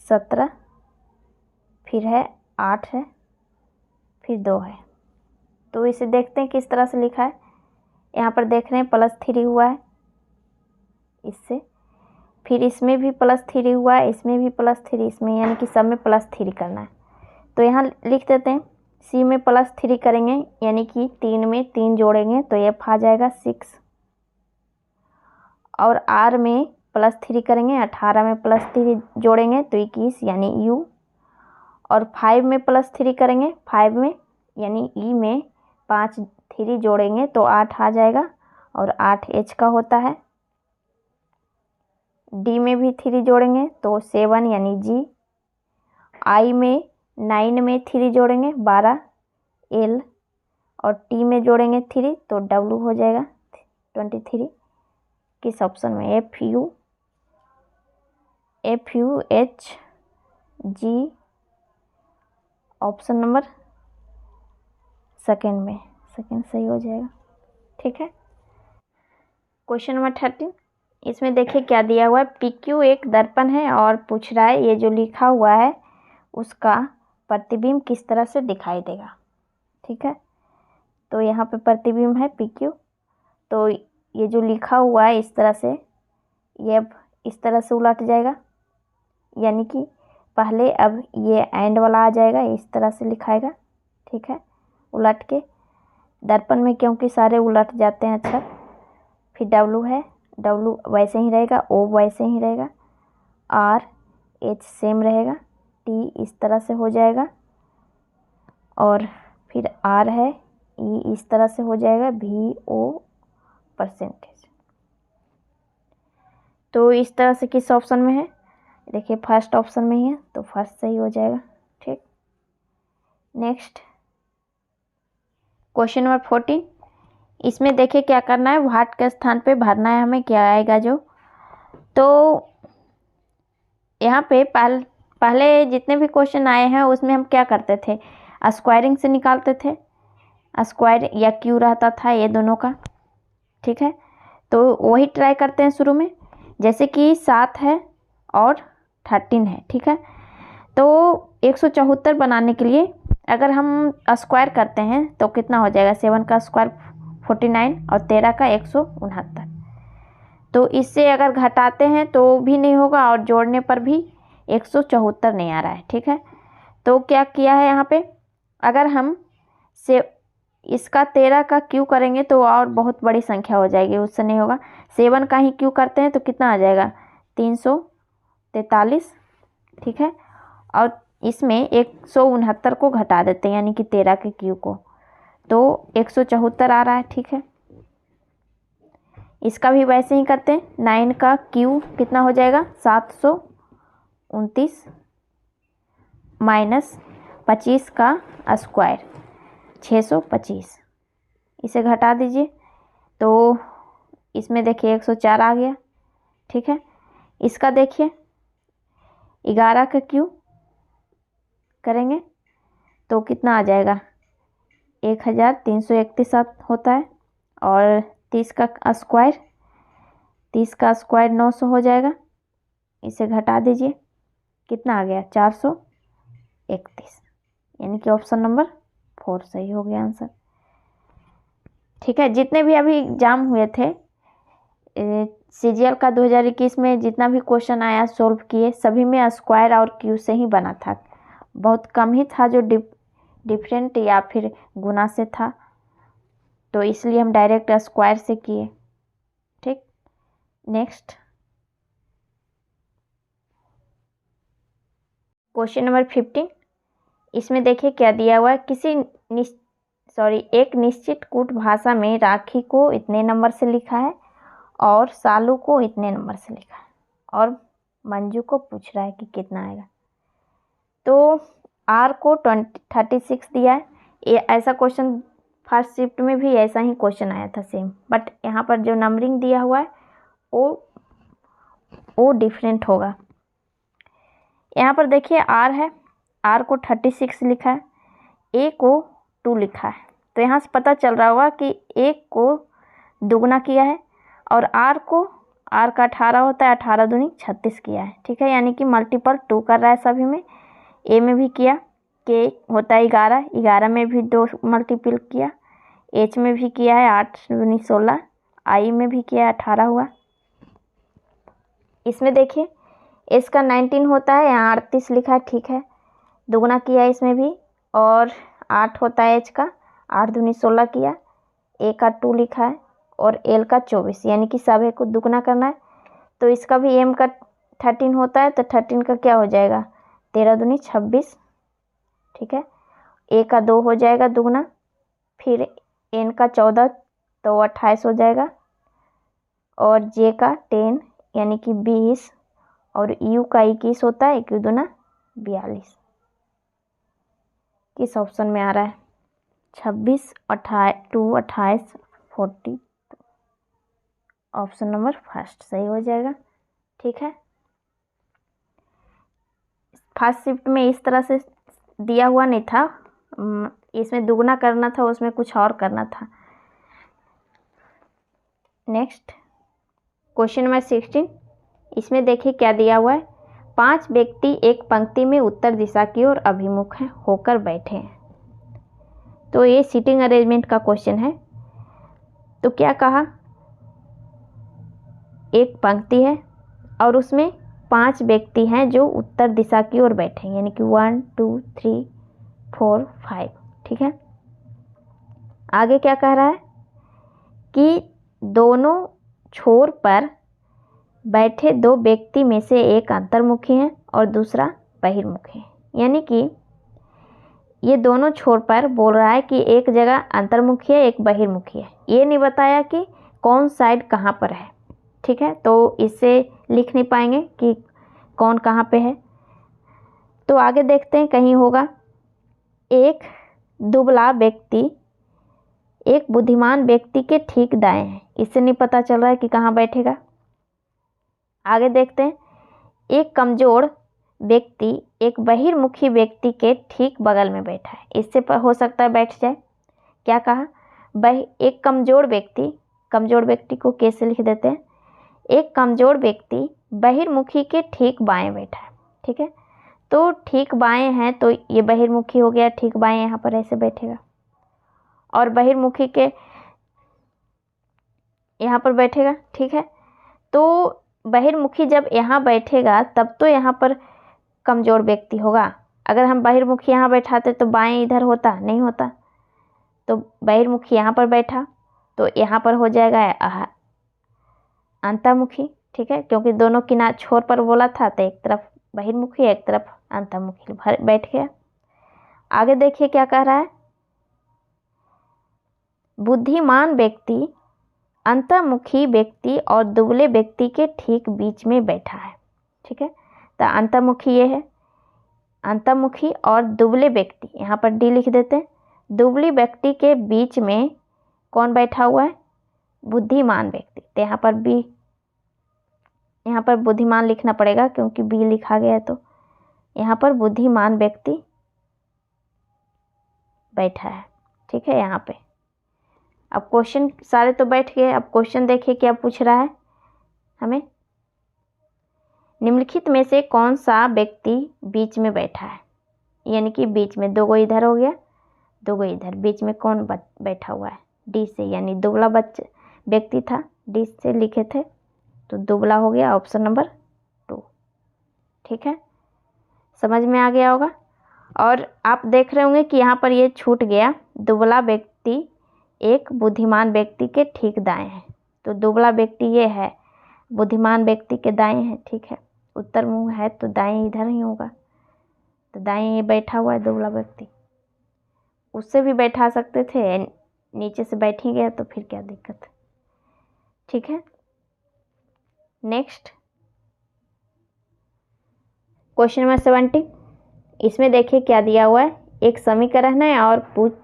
17, फिर है 8 है, फिर 2 है। तो इसे देखते हैं किस तरह से लिखा है। यहाँ पर देख रहे हैं +3 हुआ है इससे, फिर इसमें भी +3 हुआ है, इसमें भी +3, इसमें, यानी कि सब में +3 करना है। तो यहाँ लिख देते हैं C में +3 करेंगे, यानी कि 3 में 3 जोड़ेंगे तो F आ जाएगा 6, और R में +3 करेंगे, 18 में +3 जोड़ेंगे तो 21, यानी U, और 5 में +3 करेंगे, 5 में यानी E में 5 3 जोड़ेंगे तो 8 आ जाएगा, और 8 H का होता है। D में भी 3 जोड़ेंगे तो 7, यानी G। I में 9 में 3 जोड़ेंगे 12, L, और T में जोड़ेंगे 3 तो W हो जाएगा 23। किस ऑप्शन में FUHG, ऑप्शन नंबर सेकेंड में, सेकेंड सही हो जाएगा। ठीक है, क्वेश्चन नंबर 13। इसमें देखिए क्या दिया हुआ है। PQ एक दर्पण है और पूछ रहा है ये जो लिखा हुआ है उसका प्रतिबिंब किस तरह से दिखाई देगा। ठीक है, तो यहाँ पे प्रतिबिंब है PQ, तो ये जो लिखा हुआ है इस तरह से, ये अब इस तरह से उलट जाएगा, यानी कि पहले अब ये एंड वाला आ जाएगा, इस तरह से लिखाएगा। ठीक है, उलट के, दर्पण में क्योंकि सारे उलट जाते हैं अक्षर। फिर W है, W वैसे ही रहेगा, O वैसे ही रहेगा, R H सेम रहेगा, T इस तरह से हो जाएगा, और फिर R है, E इस तरह से हो जाएगा, VO %। तो इस तरह से किस ऑप्शन में है, देखिए फर्स्ट ऑप्शन में ही है, तो फर्स्ट सही हो जाएगा। ठीक, नेक्स्ट क्वेश्चन नंबर 14। इसमें देखिए क्या करना है, भाट के स्थान पे भरना है हमें, क्या आएगा जो। तो यहाँ पे पहले जितने भी क्वेश्चन आए हैं उसमें हम क्या करते थे, स्क्वायरिंग से निकालते थे, स्क्वायर या क्यू रहता था ये दोनों का। ठीक है, तो वही ट्राई करते हैं शुरू में, जैसे कि 7 है और 13 है। ठीक है, तो 174 बनाने के लिए अगर हम स्क्वायर करते हैं तो कितना हो जाएगा, 7 का स्क्वायर 49 और 13 का 169। तो इससे अगर घटाते हैं तो भी नहीं होगा और जोड़ने पर भी 174 नहीं आ रहा है। ठीक है, तो क्या किया है यहाँ पे, अगर हम से इसका 13 का क्यू करेंगे तो और बहुत बड़ी संख्या हो जाएगी, उससे नहीं होगा। 7 का ही क्यू करते हैं तो कितना आ जाएगा 343। ठीक है, और इसमें 169 को घटा देते हैं, यानी कि 13 के क्यू को, तो 174 आ रहा है। ठीक है, इसका भी वैसे ही करते हैं। 9 का क्यू कितना हो जाएगा 729 माइनस 25 का स्क्वायर 625, इसे घटा दीजिए तो इसमें देखिए 104 आ गया, ठीक है। इसका देखिए 11 का क्यूब करेंगे तो कितना आ जाएगा, 1331 होता है। और 30 का स्क्वायर 900 हो जाएगा, इसे घटा दीजिए, कितना आ गया 431, यानी कि ऑप्शन नंबर 4 सही हो गया आंसर, ठीक है। जितने भी अभी एग्जाम हुए थे सीजीएल का 2021 में जितना भी क्वेश्चन आया सॉल्व किए, सभी में स्क्वायर और क्यू से ही बना था, बहुत कम ही था जो डिफरेंट या फिर गुना से था, तो इसलिए हम डायरेक्ट स्क्वायर से किए, ठीक। नेक्स्ट क्वेश्चन नंबर 15, इसमें देखिए क्या दिया हुआ है। एक निश्चित कूट भाषा में राखी को इतने नंबर से लिखा है और सालू को इतने नंबर से लिखा है, और मंजू को पूछ रहा है कि कितना आएगा। तो आर को 36 दिया है। ये ऐसा क्वेश्चन फर्स्ट शिफ्ट में भी ऐसा ही क्वेश्चन आया था सेम, बट यहाँ पर जो नंबरिंग दिया हुआ है वो डिफरेंट होगा। यहाँ पर देखिए आर है, आर को 36 लिखा है, ए को 2 लिखा है, तो यहाँ से पता चल रहा होगा कि एक को दुगना किया है, और आर का 18 होता है, 18 दूनी 36 किया है, ठीक है। यानी कि मल्टीपल 2 कर रहा है सभी में। ए में भी किया, के होता है 11, 11 में भी 2 मल्टीपल किया, एच में भी किया है 8 दूनी 16, आई में भी किया है 18 हुआ। इसमें देखिए एस का 19 होता है, यहाँ 38 लिखा है, ठीक है। दुगना किया है इसमें भी, और 8 होता है एच का, 8 दूनी 16 किया, ए का 2 लिखा है, और एल का 24, यानी कि सभी को दुगना करना है। तो इसका भी एम का 13 होता है, तो 13 का क्या हो जाएगा 13 दूनी 26, ठीक है। ए का 2 हो जाएगा दुगना, फिर एन का 14 तो 28 हो जाएगा, और जे का 10 यानी कि 20, और यू का 21 होता है, 21 दूना 42। किस ऑप्शन में आ रहा है 26, 28, 40, ऑप्शन नंबर फर्स्ट सही हो जाएगा, ठीक है। फर्स्ट शिफ्ट में इस तरह से दिया हुआ नहीं था, इसमें दुगना करना था, उसमें कुछ और करना था। नेक्स्ट क्वेश्चन नंबर 16, इसमें देखिए क्या दिया हुआ है। 5 व्यक्ति एक पंक्ति में उत्तर दिशा की ओर अभिमुख हैं होकर बैठे हैं। तो ये सीटिंग अरेंजमेंट का क्वेश्चन है। तो क्या कहा, एक पंक्ति है और उसमें 5 व्यक्ति हैं जो उत्तर दिशा की ओर बैठे हैं, यानी कि 1 2 3 4 5, ठीक है। आगे क्या कह रहा है कि दोनों छोर पर बैठे 2 व्यक्ति में से एक अंतर्मुखी है और दूसरा बहिर्मुखी है, यानी कि ये दोनों छोर पर बोल रहा है कि एक जगह अंतर्मुखी है, एक बहिर्मुखी है। ये नहीं बताया कि कौन साइड कहाँ पर है, ठीक है। तो इससे लिख नहीं पाएंगे कि कौन कहाँ पे है। तो आगे देखते हैं, कहीं होगा एक दुबला व्यक्ति एक बुद्धिमान व्यक्ति के ठीक दाएं है, इससे नहीं पता चल रहा है कि कहाँ बैठेगा। आगे देखते हैं, एक कमजोर व्यक्ति एक बहिर्मुखी व्यक्ति के ठीक बगल में बैठा है, इससे हो सकता है बैठ जाए। क्या कहा, एक कमजोर व्यक्ति को कैसे लिख देते हैं, एक कमजोर व्यक्ति बहिर्मुखी के ठीक बाएं बैठा है, ठीक है। तो ठीक बाएं है तो ये बहिर्मुखी हो गया, ठीक बाएं यहाँ पर ऐसे बैठेगा, और बहिर्मुखी के यहाँ पर बैठेगा, ठीक है। तो बहिर्मुखी जब यहाँ बैठेगा तब तो यहाँ पर कमजोर व्यक्ति होगा। अगर हम बहिर्मुखी यहाँ बैठाते तो बाएं इधर होता, नहीं होता। तो बहिर्मुखी यहाँ पर बैठा तो यहाँ पर हो जाएगा अंतर्मुखी, ठीक है, क्योंकि दोनों किनारे छोर पर बोला था, तो एक तरफ बहिर्मुखी एक तरफ अंतर्मुखी बैठ गया। आगे देखिए क्या कह रहा है, बुद्धिमान व्यक्ति अंतर्मुखी व्यक्ति और दुबले व्यक्ति के ठीक बीच में बैठा है, ठीक है। तो अंतर्मुखी ये है, अंतर्मुखी और दुबले व्यक्ति, यहाँ पर डी लिख देते हैं। दुबले व्यक्ति के बीच में कौन बैठा हुआ है, बुद्धिमान व्यक्ति, तो यहाँ पर बी, यहाँ पर बुद्धिमान लिखना पड़ेगा क्योंकि बी लिखा गया है, तो यहाँ पर बुद्धिमान व्यक्ति बैठा है। ठीक है, यहाँ पे अब क्वेश्चन सारे तो बैठ गए। अब क्वेश्चन देखिए क्या पूछ रहा है हमें, निम्नलिखित में से कौन सा व्यक्ति बीच में बैठा है, यानी कि बीच में, 2 गो इधर हो गया 2 गो इधर, बीच में कौन बैठा हुआ है, डी से, यानी दुबला व्यक्ति था, डी से लिखे थे तो दुबला हो गया ऑप्शन नंबर 2। ठीक है, समझ में आ गया होगा। और आप देख रहे होंगे कि यहाँ पर ये छूट गया, दुबला व्यक्ति एक बुद्धिमान व्यक्ति के ठीक दाएं है, तो दुबला व्यक्ति ये है, बुद्धिमान व्यक्ति के दाएं है। ठीक है, उत्तर मुंह है तो दाएं इधर ही होगा, तो दाएं ये बैठा हुआ है दुबला व्यक्ति, उससे भी बैठा सकते थे, नीचे से बैठ ही गया तो फिर क्या दिक्कत है। ठीक है, नेक्स्ट क्वेश्चन नंबर 70। इसमें देखिए क्या दिया हुआ है, एक समीकरण है और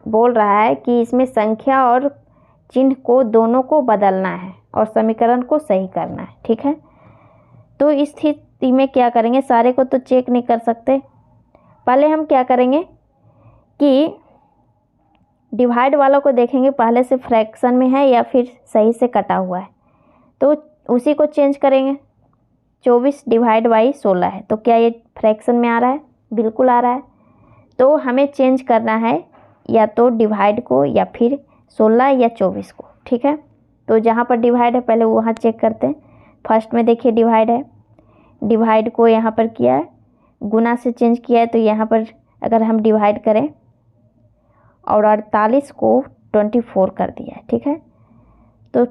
बोल रहा है कि इसमें संख्या और चिन्ह को दोनों को बदलना है और समीकरण को सही करना है। ठीक है, तो इस स्थिति में क्या करेंगे, सारे को तो चेक नहीं कर सकते, पहले हम क्या करेंगे कि डिवाइड वालों को देखेंगे पहले से फ्रैक्शन में है या फिर सही से कटा हुआ है, तो उसी को चेंज करेंगे। 24 डिवाइड बाई 16 है, तो क्या ये फ्रैक्शन में आ रहा है, बिल्कुल आ रहा है, तो हमें चेंज करना है या तो डिवाइड को या फिर 16 या 24 को। ठीक है, तो जहाँ पर डिवाइड है पहले वहाँ चेक करते हैं। फर्स्ट में देखिए डिवाइड है, डिवाइड को यहाँ पर किया है, गुना से चेंज किया है, तो यहाँ पर अगर हम डिवाइड करें और 48 को 24 कर दिया है। ठीक है, तो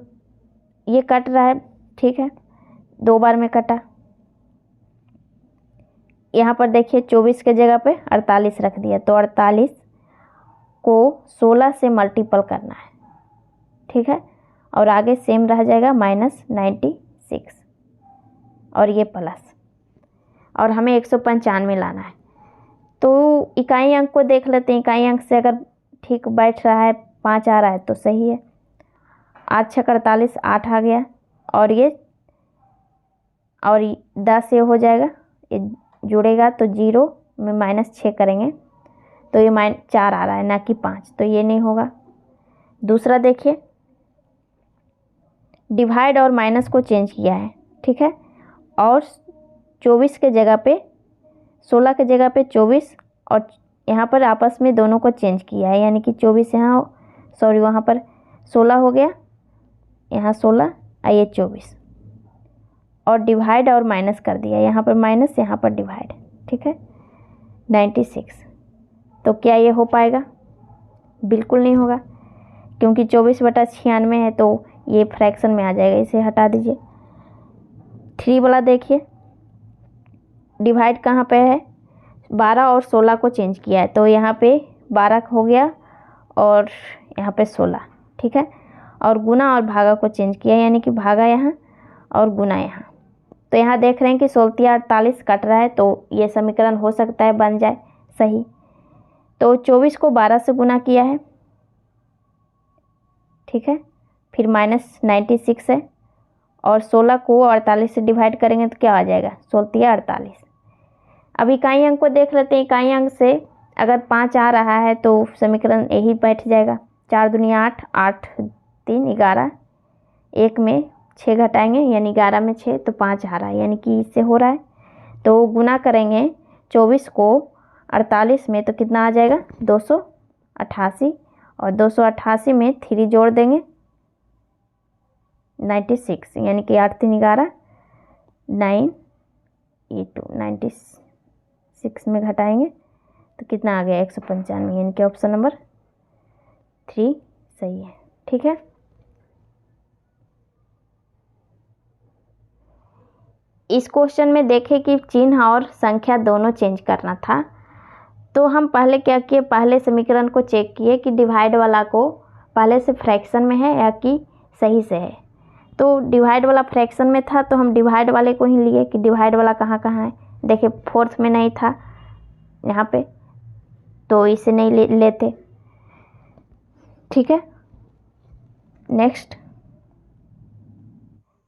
ये कट रहा है। ठीक है, 2 बार में कटा, यहाँ पर देखिए 24 के जगह पे 48 रख दिया, तो 48 को 16 से मल्टीपल करना है। ठीक है, और आगे सेम रह जाएगा -96 और ये प्लस, और हमें 195 लाना है। तो इकाई अंक को देख लेते हैं, इकाई अंक से अगर ठीक बैठ रहा है, 5 आ रहा है तो सही है। 8 छक 48, 8 आ गया, और ये 10 ये हो जाएगा, ये जुड़ेगा तो 0 में -6 करेंगे तो ये -4 आ रहा है, ना कि 5, तो ये नहीं होगा। दूसरा देखिए, डिवाइड और माइनस को चेंज किया है। ठीक है, और 24 के जगह पे 16 के जगह पे 24, और यहाँ पर आपस में दोनों को चेंज किया है, यानी कि 24 यहाँ, सॉरी वहाँ पर 16 हो गया, यहाँ 16 ये 24, और डिवाइड और माइनस कर दिया, यहाँ पर माइनस यहाँ पर डिवाइड। ठीक है, 96, तो क्या ये हो पाएगा, बिल्कुल नहीं होगा, क्योंकि 24/96 है तो ये फ्रैक्शन में आ जाएगा, इसे हटा दीजिए। 3 वाला देखिए, डिवाइड कहाँ पे है, 12 और 16 को चेंज किया है, तो यहाँ पे 12 हो गया और यहाँ पे 16। ठीक है, और गुना और भागा को चेंज किया, यानी कि भागा यहाँ और गुना यहाँ, तो यहाँ देख रहे हैं कि 16 48 कट रहा है, तो ये समीकरण हो सकता है बन जाए सही। तो 24 को 12 से गुना किया है। ठीक है, फिर -96 है, और 16 को 48 से डिवाइड करेंगे तो क्या आ जाएगा, 16 48। अब इकाई अंक को देख लेते हैं, इकाई अंक से अगर 5 आ रहा है तो समीकरण यही बैठ जाएगा, 4 दूनी 8, 8 3 11, 1 में 6 घटाएंगे यानी 11 में 6, तो 5 आ रहा है, यानी कि इससे हो रहा है। तो गुना करेंगे 24 को 48 में तो कितना आ जाएगा, 288, और 288 में 3 जोड़ देंगे 96, यानी कि 8 3 11, 9 ये 2 96 में घटाएंगे तो कितना आ गया, 195, यानी कि ऑप्शन नंबर 3 सही है। ठीक है, इस क्वेश्चन में देखें कि चिन्ह और संख्या दोनों चेंज करना था, तो हम पहले क्या किए, पहले समीकरण को चेक किए कि डिवाइड वाला को पहले से फ्रैक्शन में है या कि सही से है। तो डिवाइड वाला फ्रैक्शन में था तो हम डिवाइड वाले को ही लिए कि डिवाइड वाला कहाँ कहाँ है, देखिए 4th में नहीं था यहाँ पे, तो इसे नहीं लेते। ठीक है, नेक्स्ट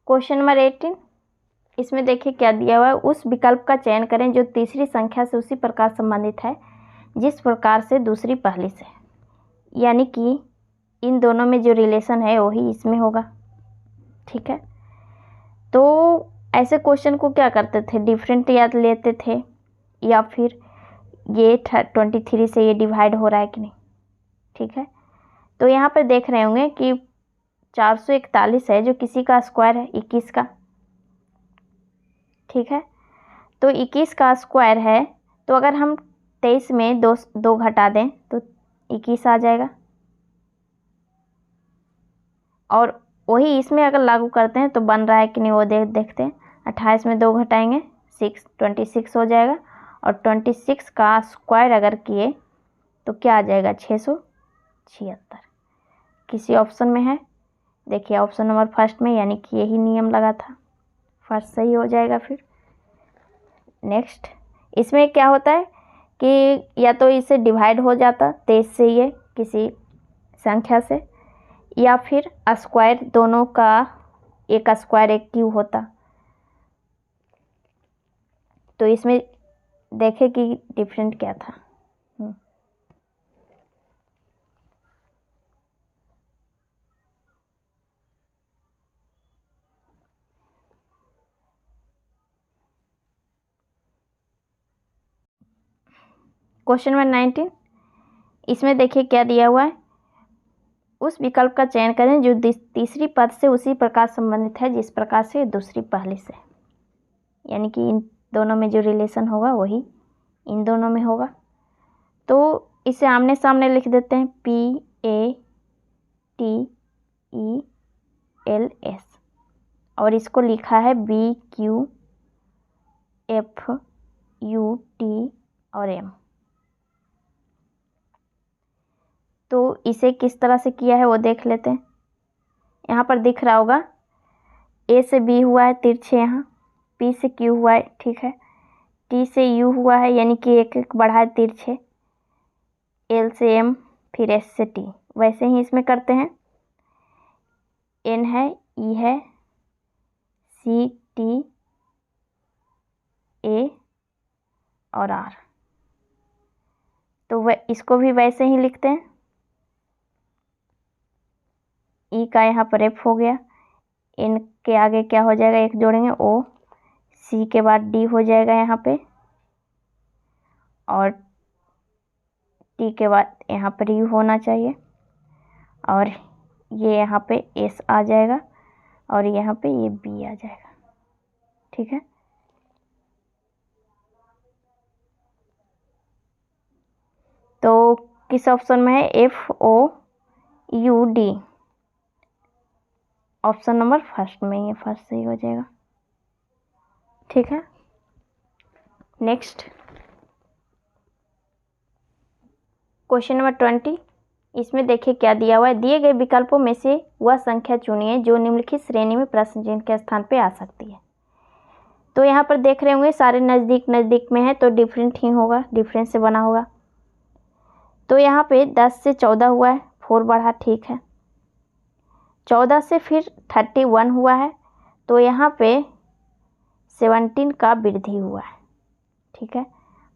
क्वेश्चन नंबर 18, इसमें देखिए क्या दिया हुआ है। उस विकल्प का चयन करें जो तीसरी संख्या से उसी प्रकार संबंधित है जिस प्रकार से दूसरी पहली से, यानी कि इन दोनों में जो रिलेशन है वही इसमें होगा। ठीक है, तो ऐसे क्वेश्चन को क्या करते थे, डिफरेंट याद लेते थे या फिर ये 23 से ये डिवाइड हो रहा है कि नहीं। ठीक है, तो यहाँ पर देख रहे होंगे कि 441 है जो किसी का स्क्वायर है, 21 का। ठीक है, तो 21 का स्क्वायर है, तो अगर हम 23 में दो घटा दें तो 21 आ जाएगा। और वही इसमें अगर लागू करते हैं तो बन रहा है कि नहीं वो देखते हैं। 28 में 2 घटाएंगे 26 हो जाएगा। और 26 का स्क्वायर अगर किए तो क्या आ जाएगा, 676। किसी ऑप्शन में है, देखिए ऑप्शन नंबर फर्स्ट में, यानी कि यही नियम लगा था, फर्स्ट सही हो जाएगा। फिर नेक्स्ट, इसमें क्या होता है कि या तो इसे डिवाइड हो जाता 23 से ये किसी संख्या से, या फिर स्क्वायर दोनों का एक स्क्वायर एक क्यूब होता। तो इसमें देखें कि डिफरेंट क्या था। क्वेश्चन नंबर 19, इसमें देखिए क्या दिया हुआ है। उस विकल्प का चयन करें जो तीसरी पद से उसी प्रकार संबंधित है जिस प्रकार से दूसरी पहली से, यानी कि इन दोनों में जो रिलेशन होगा वही इन दोनों में होगा। तो इसे आमने सामने लिख देते हैं, PATELS, और इसको लिखा है BQFUT और M। तो इसे किस तरह से किया है वो देख लेते हैं। यहाँ पर दिख रहा होगा A से B हुआ है तिरछे, यहाँ P से Q हुआ है, ठीक है, T से U हुआ है, यानी कि एक एक बढ़ा है तिरछे, L से M, फिर S से T। वैसे ही इसमें करते हैं, N है, E है, C, T, A और R। तो वह इसको भी वैसे ही लिखते हैं। E का यहाँ पर F हो गया, N के आगे क्या हो जाएगा, एक जोड़ेंगे O, C के बाद D हो जाएगा यहाँ पे, और T के बाद यहाँ पर U होना चाहिए, और ये यहाँ पे S आ जाएगा, और यहाँ पे ये B आ जाएगा। ठीक है, तो किस ऑप्शन में है, FOUD, ऑप्शन नंबर फर्स्ट में, ये फर्स्ट सही हो जाएगा। ठीक है, नेक्स्ट क्वेश्चन नंबर 20, इसमें देखिए क्या दिया हुआ है। दिए गए विकल्पों में से वह संख्या चुनिए जो निम्नलिखित श्रेणी में प्रश्न चिन्ह के स्थान पे आ सकती है। तो यहाँ पर देख रहे होंगे सारे नज़दीक नज़दीक में है, तो डिफरेंट ही होगा, डिफरेंस से बना होगा। तो यहाँ पे 10 से 14 हुआ है, 4 बढ़ा, ठीक है। 14 से फिर 31 हुआ है, तो यहाँ पे 17 का वृद्धि हुआ है। ठीक है,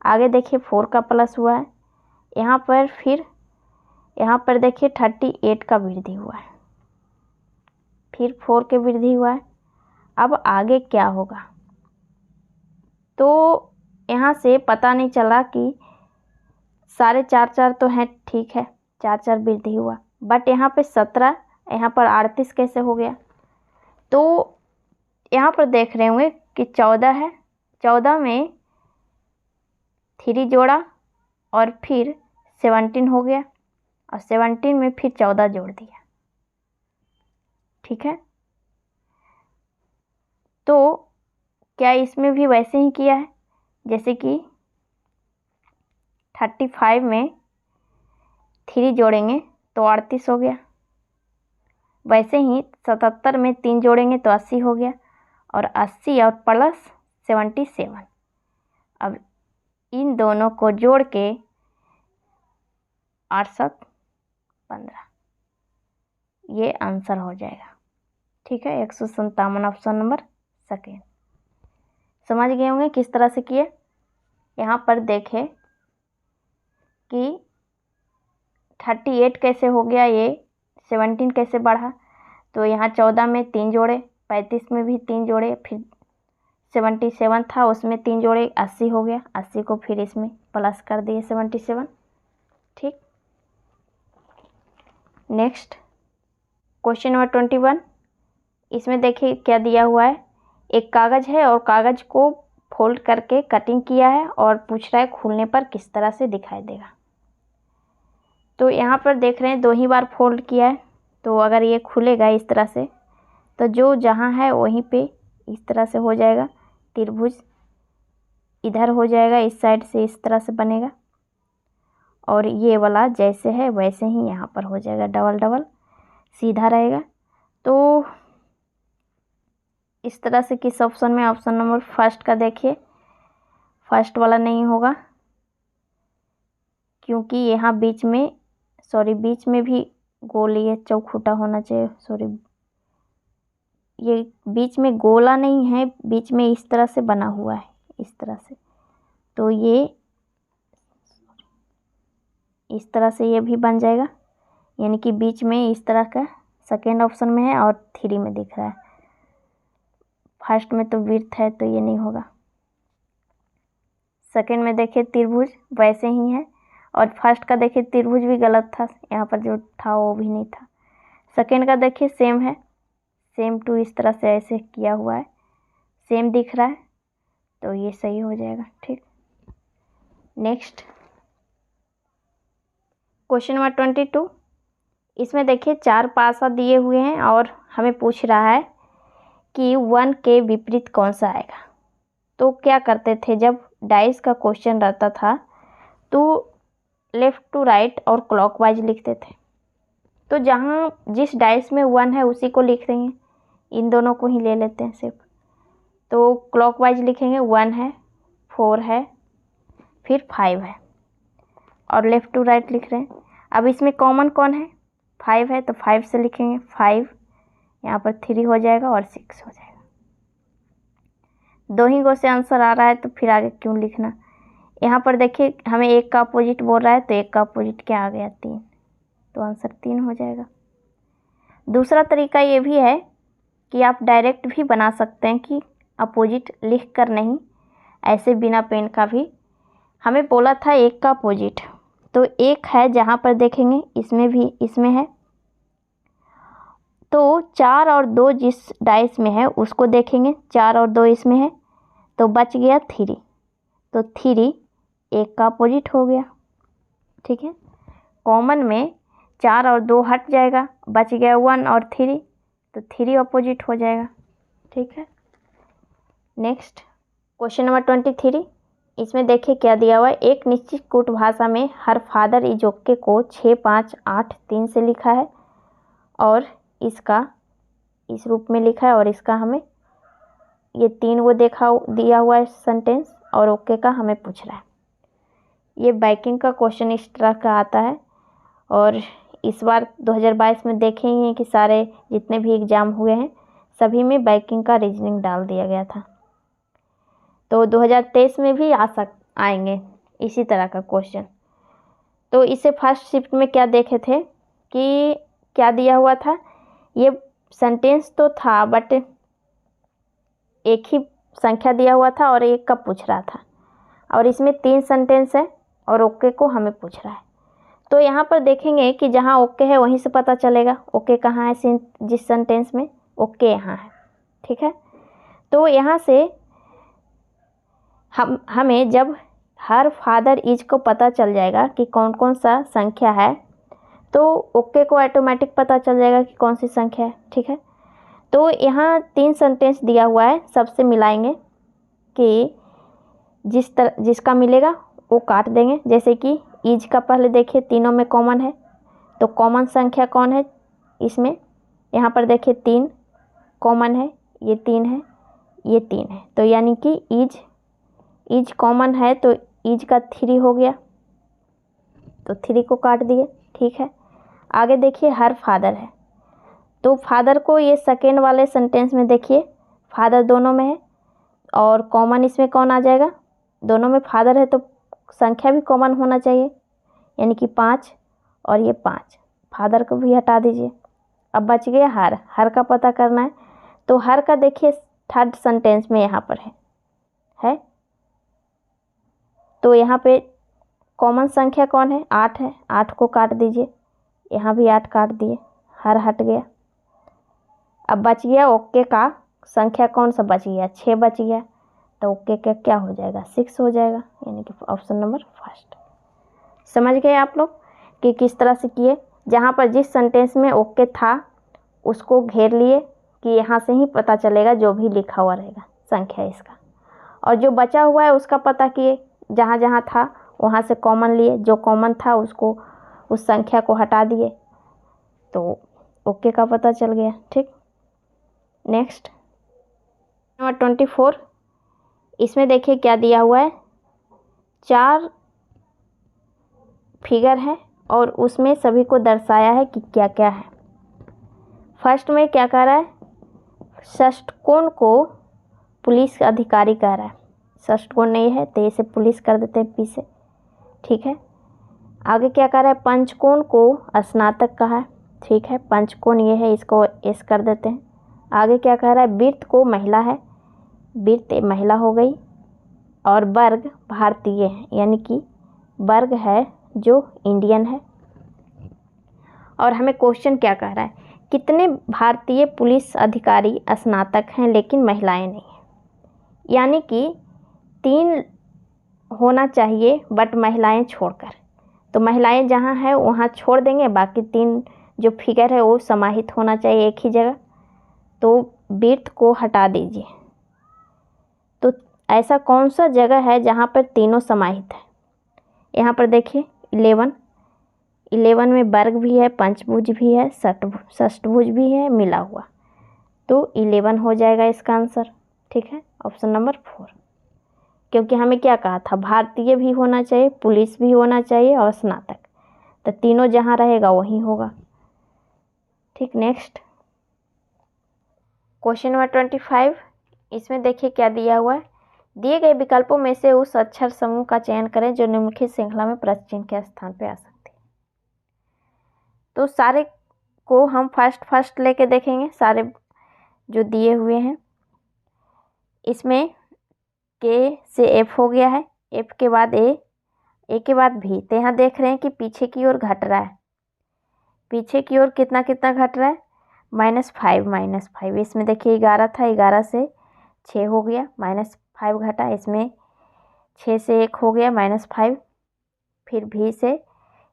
आगे देखिए 4 का प्लस हुआ है, यहाँ पर फिर यहाँ पर देखिए 38 का वृद्धि हुआ है, फिर 4 के वृद्धि हुआ है। अब आगे क्या होगा, तो यहाँ से पता नहीं चला कि सारे 4 तो हैं, ठीक है, 4 वृद्धि हुआ, बट यहाँ पे 17, यहाँ पर 38 कैसे हो गया। तो यहाँ पर देख रहे होंगे कि 14 है, 14 में 3 जोड़ा और फिर 17 हो गया, और 17 में फिर 14 जोड़ दिया। ठीक है, तो क्या इसमें भी वैसे ही किया है, जैसे कि 35 में 3 जोड़ेंगे तो 38 हो गया, वैसे ही 77 में 3 जोड़ेंगे तो 80 हो गया, और 80 और प्लस 77, अब इन दोनों को जोड़ के 8 7 15, ये आंसर हो जाएगा। ठीक है, 157 ऑप्शन नंबर सेकेंड। समझ गए होंगे किस तरह से किए। यहाँ पर देखें कि 38 कैसे हो गया, ये 17 कैसे बढ़ा। तो यहाँ 14 में 3 जोड़े, 35 में भी 3 जोड़े, फिर 77 था उसमें 3 जोड़े, 80 हो गया। 80 को फिर इसमें प्लस कर दिए 77। ठीक, नेक्स्ट क्वेश्चन नंबर 21। इसमें देखिए क्या दिया हुआ है। एक कागज़ है और कागज़ को फोल्ड करके कटिंग किया है और पूछ रहा है खुलने पर किस तरह से दिखाई देगा। तो यहाँ पर देख रहे हैं 2 ही बार फोल्ड किया है। तो अगर ये खुलेगा इस तरह से तो जो जहाँ है वहीं पे इस तरह से हो जाएगा। त्रिभुज इधर हो जाएगा, इस साइड से इस तरह से बनेगा और ये वाला जैसे है वैसे ही यहाँ पर हो जाएगा, डबल डबल सीधा रहेगा। तो इस तरह से किस ऑप्शन में, ऑप्शन नंबर फर्स्ट का देखिए, फर्स्ट वाला नहीं होगा क्योंकि यहाँ बीच में भी गोल ये चौखुटा होना चाहिए। ये बीच में गोला नहीं है, बीच में इस तरह से बना हुआ है, इस तरह से। तो ये इस तरह से ये भी बन जाएगा, यानी कि बीच में इस तरह का सेकेंड ऑप्शन में है और 3 में दिख रहा है। फर्स्ट में तो विड्थ है तो ये नहीं होगा। सेकेंड में देखिए त्रिभुज वैसे ही है और फर्स्ट का देखिए त्रिभुज भी गलत था, यहाँ पर जो था वो भी नहीं था। सेकेंड का देखिए सेम है, सेम टू इस तरह से ऐसे किया हुआ है, सेम दिख रहा है, तो ये सही हो जाएगा। ठीक, नेक्स्ट क्वेश्चन नंबर 22। इसमें देखिए 4 पासा दिए हुए हैं और हमें पूछ रहा है कि 1 के विपरीत कौन सा आएगा। तो क्या करते थे जब डाइस का क्वेश्चन रहता था तो लेफ़्ट टू राइट और क्लॉकवाइज लिखते थे। तो जहाँ जिस डाइस में 1 है उसी को लिख देंगे, इन दोनों को ही ले लेते हैं सिर्फ। तो क्लॉकवाइज लिखेंगे 1 है, 4 है, फिर 5 है और लेफ़्ट टू राइट लिख रहे हैं। अब इसमें कॉमन कौन है, 5 है, तो 5 से लिखेंगे 5, यहाँ पर 3 हो जाएगा और 6 हो जाएगा। 2 ही गो से आंसर आ रहा है तो फिर आगे क्यों लिखना। यहाँ पर देखिए हमें 1 का अपोजिट बोल रहा है तो 1 का अपोजिट क्या आ गया, 3, तो आंसर 3 हो जाएगा। दूसरा तरीका ये भी है कि आप डायरेक्ट भी बना सकते हैं कि अपोजिट लिख कर नहीं, ऐसे बिना पेन का भी। हमें बोला था 1 का अपोजिट, तो 1 है जहाँ पर देखेंगे इसमें भी इसमें है, तो 4 और 2 जिस डाइस में है उसको देखेंगे, 4 और 2 इसमें है तो बच गया 3, तो 3 1 का अपोजिट हो गया। ठीक है, कॉमन में 4 और 2 हट जाएगा, बच गया 1 और 3, तो 3 अपोजिट हो जाएगा। ठीक है, नेक्स्ट क्वेश्चन नंबर 23। इसमें देखिए क्या दिया हुआ है। एक निश्चित कूट भाषा में हर फादर इज ओके को 6, 5, 8, 3 से लिखा है और इसका इस रूप में लिखा है और इसका हमें ये 3 वो दिया हुआ है सेंटेंस और ओके का हमें पूछ रहा है। ये बैंकिंग का क्वेश्चन इस तरह का आता है और इस बार 2022 में देखे ही हैं कि सारे जितने भी एग्ज़ाम हुए हैं सभी में बैंकिंग का रीजनिंग डाल दिया गया था। तो 2023 में भी आएंगे इसी तरह का क्वेश्चन। तो इसे फर्स्ट शिफ्ट में क्या देखे थे कि क्या दिया हुआ था, ये सेंटेंस तो था बट एक ही संख्या दिया हुआ था और 1 का पूछ रहा था और इसमें 3 सेंटेंस है और ओके को हमें पूछ रहा है। तो यहाँ पर देखेंगे कि जहाँ ओके है वहीं से पता चलेगा ओके कहाँ है, जिस सेंटेंस में ओके यहाँ है। ठीक है, तो यहाँ से हमें जब हर फादर इज को पता चल जाएगा कि कौन कौन सा संख्या है तो ओके को ऑटोमेटिक पता चल जाएगा कि कौन सी संख्या है। ठीक है, तो यहाँ 3 सेंटेंस दिया हुआ है, सबसे मिलाएंगे कि जिसका मिलेगा वो काट देंगे। जैसे कि इज का पहले देखिए तीनों में कॉमन है, तो कॉमन संख्या कौन है इसमें, यहाँ पर देखिए 3 कॉमन है, ये 3 है, ये 3 है, तो यानी कि इज कॉमन है तो इज का 3 हो गया, तो 3 को काट दिए। ठीक है, आगे देखिए हर फादर है तो फादर को ये सेकेंड वाले सेंटेंस में देखिए फादर दोनों में है और कॉमन इसमें कौन आ जाएगा, दोनों में फादर है तो संख्या भी कॉमन होना चाहिए, यानी कि 5 और ये 5, फादर को भी हटा दीजिए। अब बच गया हर, हर का पता करना है। तो हर का देखिए थर्ड सेंटेंस में यहाँ पर है तो यहाँ पे कॉमन संख्या कौन है, 8 है, 8 को काट दीजिए, यहाँ भी 8 काट दिए, हर हट गया। अब बच गया ओके का संख्या कौन सा बच गया, 6 बच गया, तो ओके का क्या हो जाएगा, 6 हो जाएगा, यानी कि ऑप्शन नंबर फर्स्ट। समझ गए आप लोग कि किस तरह से किए, जहाँ पर जिस सेंटेंस में ओके था उसको घेर लिए कि यहाँ से ही पता चलेगा जो भी लिखा हुआ रहेगा संख्या इसका, और जो बचा हुआ है उसका पता किए, जहाँ जहाँ था वहाँ से कॉमन लिए, जो कॉमन था उसको उस संख्या को हटा दिए, तो ओके का पता चल गया। ठीक, नेक्स्ट नंबर 24, इसमें देखिए क्या दिया हुआ है, 4 फिगर है और उसमें सभी को दर्शाया है कि क्या क्या है। फर्स्ट में क्या कह रहा है, षष्ठकोण को पुलिस अधिकारी कह रहा है, षष्ठकोण नहीं है तो इसे पुलिस कर देते हैं पी से। ठीक है, आगे क्या कह रहा है, पंचकोण को स्नातक कहा है। ठीक है, पंचकोण ये है, इसको एस कर देते हैं। आगे क्या कह रहा है, वृत्त को महिला है, वृत्त महिला हो गई, और वर्ग भारतीय है, यानी कि वर्ग है जो इंडियन है। और हमें क्वेश्चन क्या कह रहा है, कितने भारतीय पुलिस अधिकारी स्नातक हैं लेकिन महिलाएं नहीं हैं, यानी कि 3 होना चाहिए बट महिलाएं छोड़कर, तो महिलाएं जहाँ है वहाँ छोड़ देंगे, बाकी 3 जो फिगर है वो समाहित होना चाहिए एक ही जगह, तो वृत्त को हटा दीजिए। तो ऐसा कौन सा जगह है जहाँ पर तीनों समाहित है, यहाँ पर देखिए 11 में वर्ग भी है, पंचभुज भी है, षष्ठभुज भी है मिला हुआ, तो 11 हो जाएगा इसका आंसर। ठीक है, ऑप्शन नंबर 4, क्योंकि हमें क्या कहा था, भारतीय भी होना चाहिए, पुलिस भी होना चाहिए और स्नातक, तो तीनों जहाँ रहेगा वहीं होगा। ठीक, नेक्स्ट क्वेश्चन नंबर 25, इसमें देखिए क्या दिया हुआ है, दिए गए विकल्पों में से उस अक्षर समूह का चयन करें जो निम्नलिखित श्रृंखला में प्रश्न चिन्ह के स्थान पे आ सकते हैं। तो सारे को हम फर्स्ट लेके देखेंगे, सारे जो दिए हुए हैं, इसमें के से एफ हो गया है, एफ के बाद ए के बाद भी, तो यहाँ देख रहे हैं कि पीछे की ओर घट रहा है, पीछे की ओर कितना कितना घट रहा है, -5, इसमें देखिए 11 था, 11 से 6 हो गया, -5 घटा, इसमें 6 से 1 हो गया -5, फिर भी से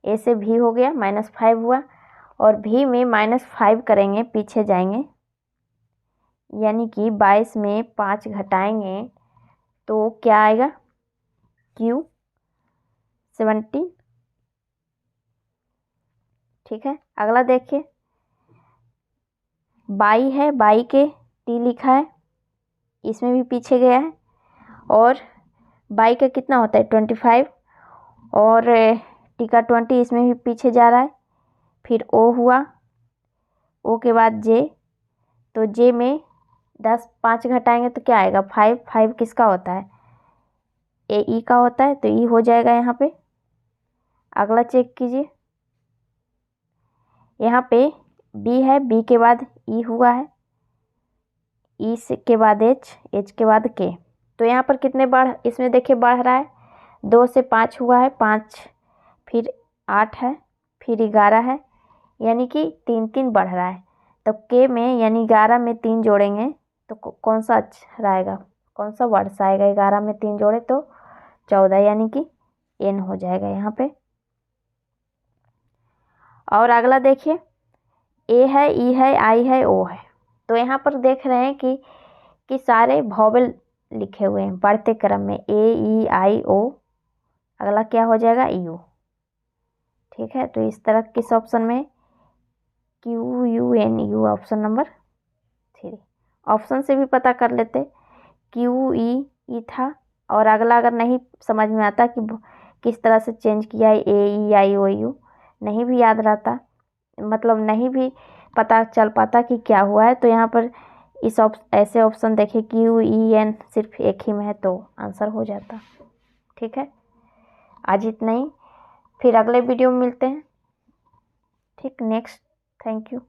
ए से भी हो गया -5 हुआ, और भी में -5 करेंगे, पीछे जाएंगे, यानी कि 22 में 5 घटाएंगे तो क्या आएगा, Q 17। ठीक है, अगला देखिए, 22 है, 22 के टी लिखा है, इसमें भी पीछे गया है, और 22 का कितना होता है 25, और टी का 20 इसमें भी पीछे जा रहा है, फिर ओ हुआ, ओ के बाद जे, तो जे में 5 घटाएंगे तो क्या आएगा 5 किसका होता है, ए ई का होता है, तो ई हो जाएगा यहाँ पे। अगला चेक कीजिए, यहाँ पे बी है, बी के बाद ई हुआ है, ई के बाद एच के बाद के, तो यहाँ पर कितने इसमें देखिए बढ़ रहा है, 2 से 5 हुआ है, 5 फिर 8 है, फिर 11 है, यानी कि 3 बढ़ रहा है, तो के में यानी 11 में 3 जोड़ेंगे तो कौन सा अच्छा आएगा, कौन सा वर्ड्स आएगा, 11 में 3 जोड़े तो 14, यानी कि एन हो जाएगा यहाँ पे। और अगला देखिए, ए है, ई है, आई है, ओ है, तो यहाँ पर देख रहे हैं कि सारे वॉवेल लिखे हुए हैं बढ़ते क्रम में, ए ई आई ओ, अगला क्या हो जाएगा यू। ठीक है, तो इस तरह किस ऑप्शन में, Q U N U, option number 3। Option से भी पता कर लेते, क्यू ई था, और अगला अगर नहीं समझ में आता कि किस तरह से चेंज किया है, ए ई आई ओ यू नहीं भी याद रहता, मतलब नहीं भी पता चल पाता कि क्या हुआ है। तो यहाँ पर इस ऐसे ऑप्शन देखे QEN सिर्फ एक ही में है तो आंसर हो जाता। ठीक है, आज इतना ही, फिर अगले वीडियो में मिलते हैं। ठीक, नेक्स्ट, थैंक यू।